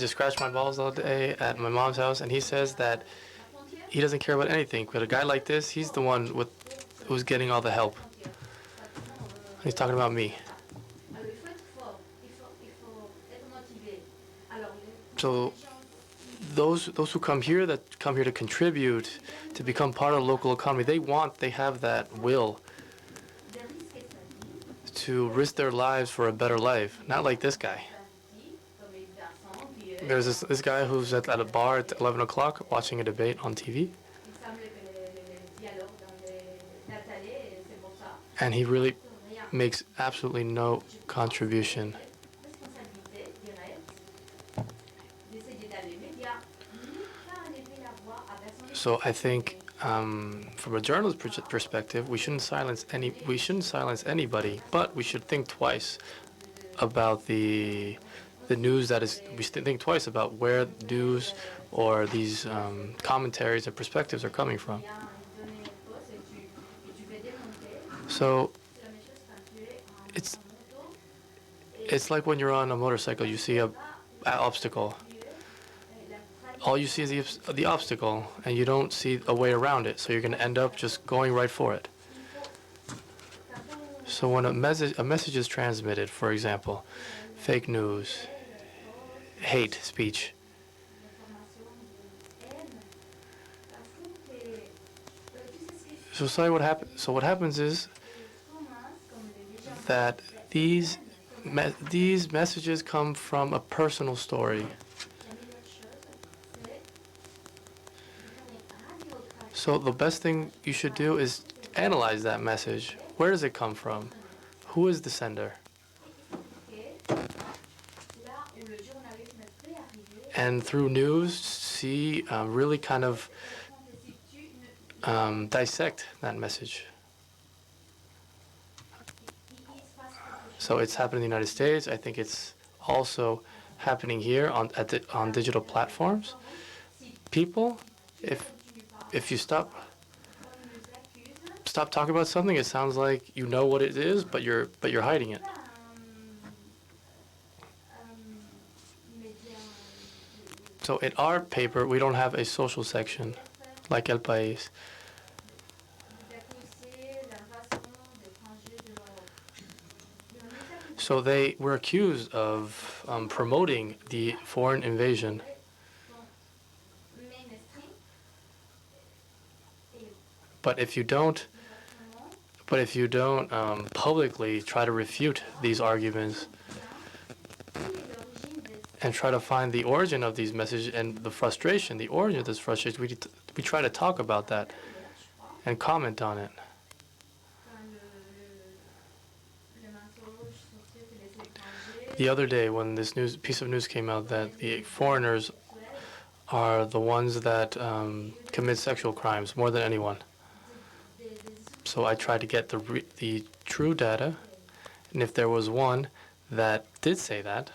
Speaker 2: scratch my balls all day at my mom's house, and he says that he doesn't care about anything. But a guy like this, he's the one who's getting all the help. He's talking about me. So those who come here, that come here to contribute, to become part of the local economy, they have that will to risk their lives for a better life. Not like this guy. There's this guy who's at a bar at 11 o'clock watching a debate on TV. And he really makes absolutely no contribution. So I think, from a journalist perspective, we shouldn't silence anybody, but we should think twice about the news that is. We should think twice about where news or these commentaries and perspectives are coming from. So it's like when you're on a motorcycle, you see an obstacle. All you see is the obstacle, and you don't see a way around it, so you're going to end up just going right for it. So when a message is transmitted, for example, fake news, hate speech, so what happens is that these messages come from a personal story. So the best thing you should do is analyze that message. Where does it come from? Who is the sender? And through news, see, really kind of dissect that message. So it's happening in the United States. I think it's also happening here on digital platforms. People, if you stop talking about something, it sounds like you know what it is, but you're hiding it. So in our paper, we don't have a social section like El País. So they were accused of promoting the foreign invasion. But if you don't publicly try to refute these arguments and try to find the origin of these messages and the frustration, the origin of this frustration, we try to talk about that and comment on it. The other day, when this piece of news came out that the foreigners are the ones that commit sexual crimes more than anyone. So I tried to get the true data, and if there was one that did say that,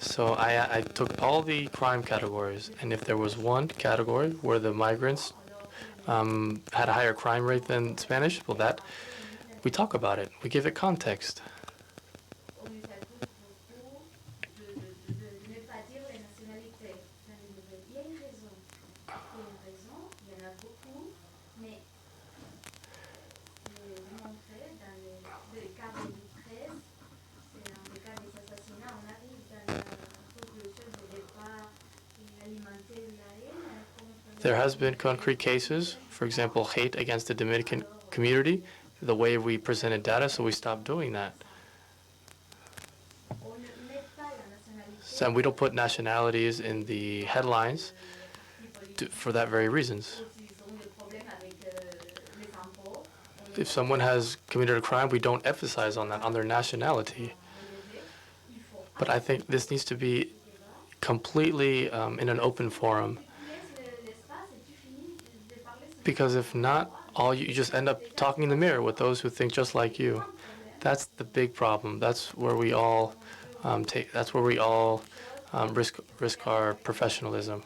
Speaker 2: So I took all the crime categories, and if there was one category where the migrants had a higher crime rate than Spanish, well, that we talk about it. We give it context. There has been concrete cases, for example, hate against the Dominican community, the way we presented data, so we stopped doing that. So we don't put nationalities in the headlines for that very reasons. If someone has committed a crime, we don't emphasize on that, on their nationality. But I think this needs to be completely in an open forum. Because if not, you just end up talking in the mirror with those who think just like you. That's the big problem. That's where we all risk our professionalism.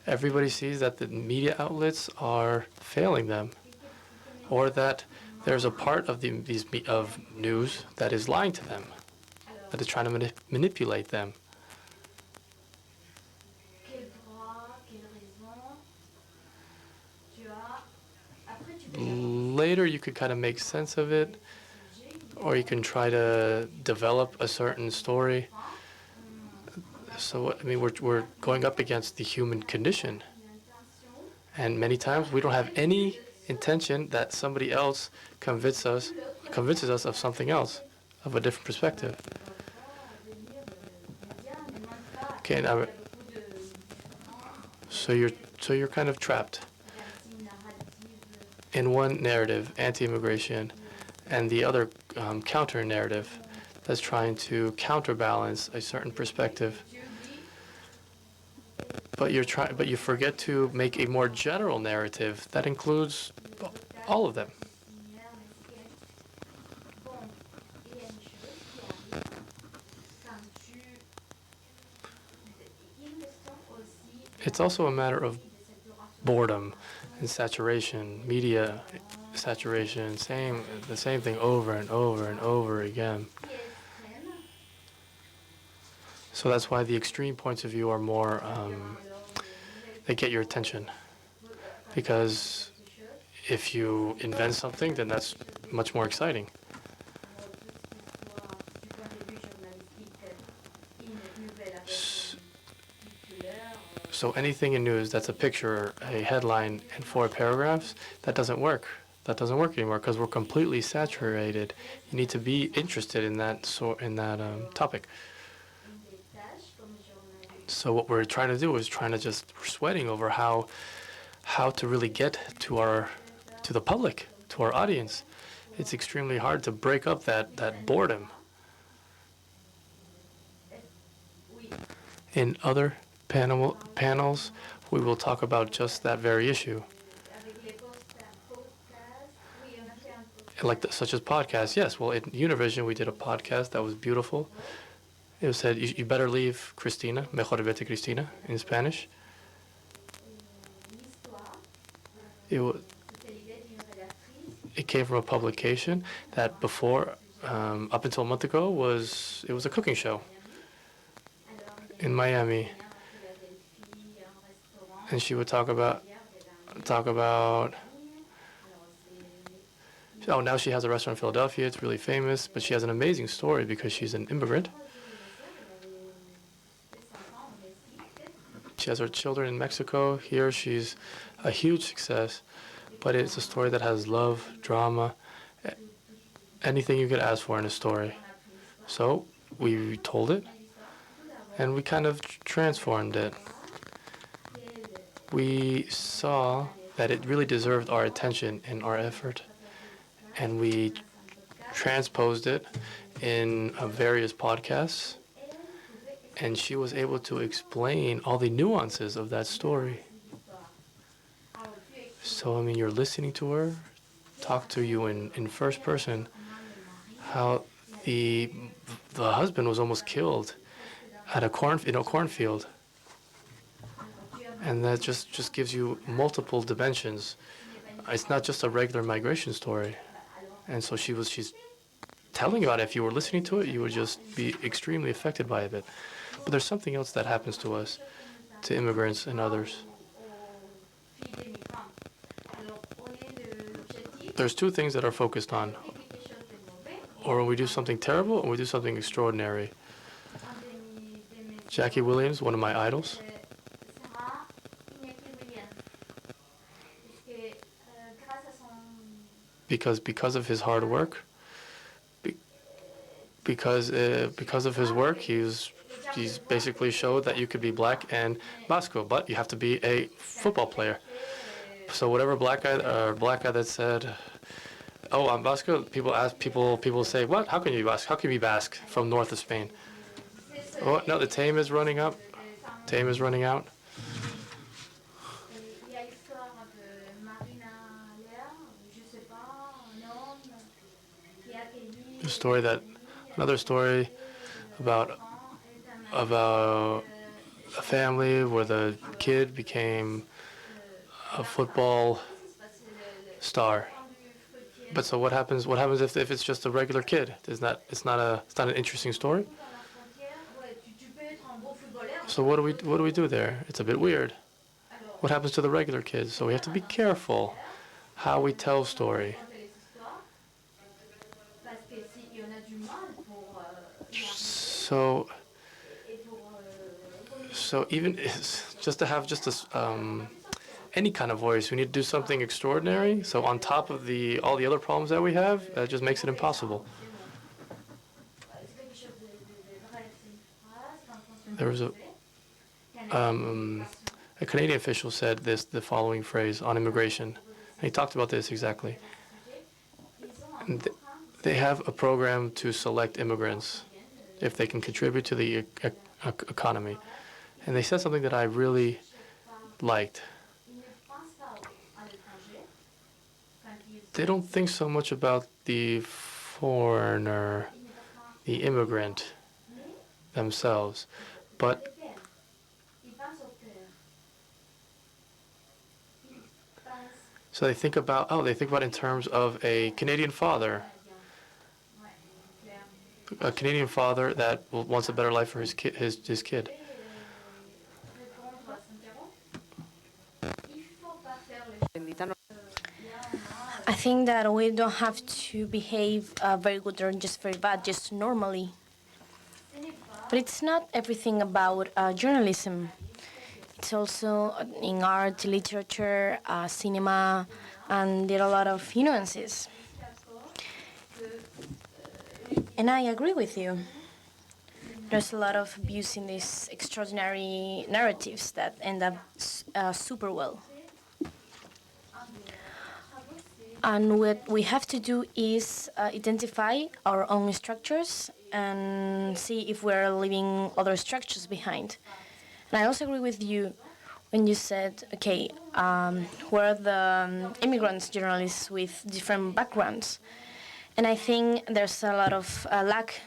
Speaker 2: Everybody sees that the media outlets are failing them, or that there's a part of of news that is lying to them, that is trying to manipulate them. Later, you could kind of make sense of it, or you can try to develop a certain story. So, I mean, we're going up against the human condition. And many times we don't have any intention that somebody else convinces us of something else, of a different perspective. Okay, now, so you're kind of trapped in one narrative, anti-immigration, and the other counter-narrative that's trying to counterbalance a certain perspective. But you forget to make a more general narrative that includes all of them. It's also a matter of boredom and saturation, media saturation, the same thing over and over and over again. So that's why the extreme points of view are more, they get your attention. Because if you invent something, then that's much more exciting. So anything in news that's a picture, a headline, and 4 paragraphs, that doesn't work. That doesn't work anymore because we're completely saturated. You need to be interested in that topic. So what we're trying to do is we're sweating over how to really get to the public, to our audience. It's extremely hard to break up that boredom. In other panels, we will talk about just that very issue. Such as podcasts, yes. Well, in Univision, we did a podcast that was beautiful. It said, you better leave Cristina, mejor vete Cristina, in Spanish. It came from a publication that before, up until a month ago, it was a cooking show in Miami. And she would talk about, now she has a restaurant in Philadelphia. It's really famous, but she has an amazing story because she's an immigrant. She has her children in Mexico. Here she's a huge success, but it's a story that has love, drama, anything you could ask for in a story. So we told it, and we kind of transformed it. We saw that it really deserved our attention and our effort, and we transposed it in various podcasts, and she was able to explain all the nuances of that story. So, I mean, you're listening to her talk to you in first person, how the husband was almost killed at a cornfield. And that just gives you multiple dimensions. It's not just a regular migration story. And so she's telling about it. If you were listening to it, you would just be extremely affected by it. But there's something else that happens to us, to immigrants and others. There's two things that are focused on. Or we do something terrible, or we do something extraordinary. Jackie Williams, one of my idols. Because of his hard work, because of his work, he's basically showed that you could be black and Vasco, but you have to be a football player. So whatever black guy that said, "Oh, I'm Vasco," people say, "What? How can you be Basque? How can you be Basque from north of Spain?" Oh no, the time is running up. Time is running out. Another story about a family where the kid became a football star. But so what happens if it's just a regular kid? It's not an interesting story. So what do we do there? It's a bit weird. What happens to the regular kids? So we have to be careful how we tell story. So even just to have any kind of voice, we need to do something extraordinary. So on top of all the other problems that we have, that just makes it impossible. There was a Canadian official said the following phrase on immigration. And he talked about this exactly. And they have a program to select immigrants if they can contribute to the economy. And they said something that I really liked. They don't think so much about the foreigner, the immigrant themselves, but so they think about in terms of a Canadian father. A Canadian father that wants a better life for his kid.
Speaker 9: I think that we don't have to behave very good or just very bad, just normally. But it's not everything about journalism. It's also in art, literature, cinema, and there are a lot of nuances. And I agree with you. There's a lot of abuse in these extraordinary narratives that end up super well. And what we have to do is identify our own structures and see if we're leaving other structures behind. And I also agree with you when you said, okay, where are the immigrants journalists with different backgrounds? And I think there's a lot of lack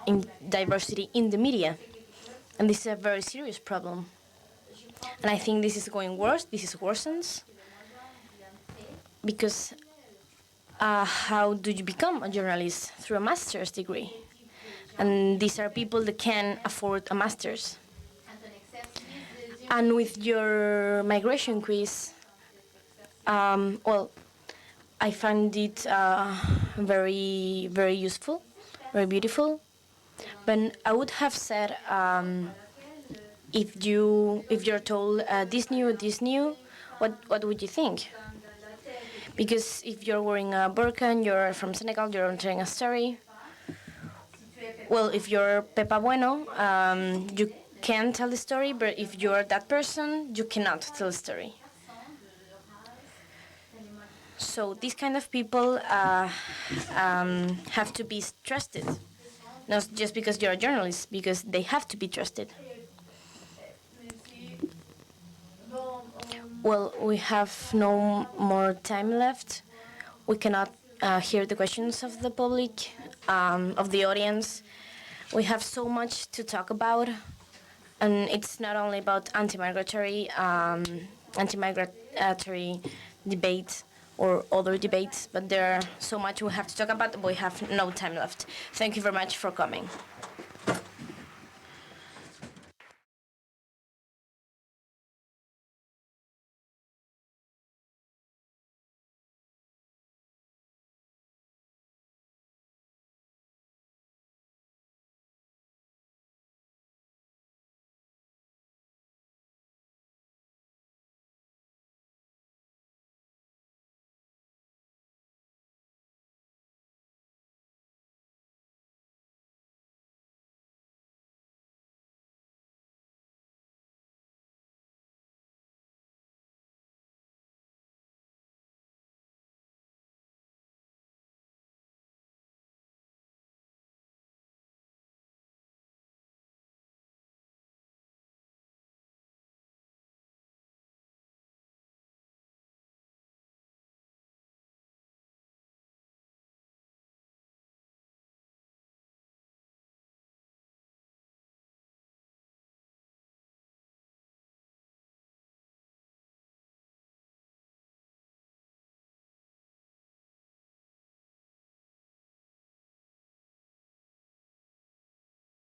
Speaker 9: in diversity in the media. And this is a very serious problem. And I think this is going worse, this is worsens. Because how do you become a journalist? Through a master's degree. And these are people that can afford a master's. And with your migration quiz, well, I find it very, very useful, very beautiful. But I would have said, if you're told this new, what would you think? Because if you're wearing a burqa and you're from Senegal, you're telling a story. Well, if you're Pepa Bueno, you can tell the story, but if you're that person, you cannot tell the story. So these kind of people have to be trusted, not just because you're a journalist, because they have to be trusted. Well, we have no more time left. We cannot hear the questions of the public. of the audience. We have so much to talk about, and it's not only about anti-migratory debate or other debates, but there are so much we have to talk about. We have no time left. Thank you very much for coming.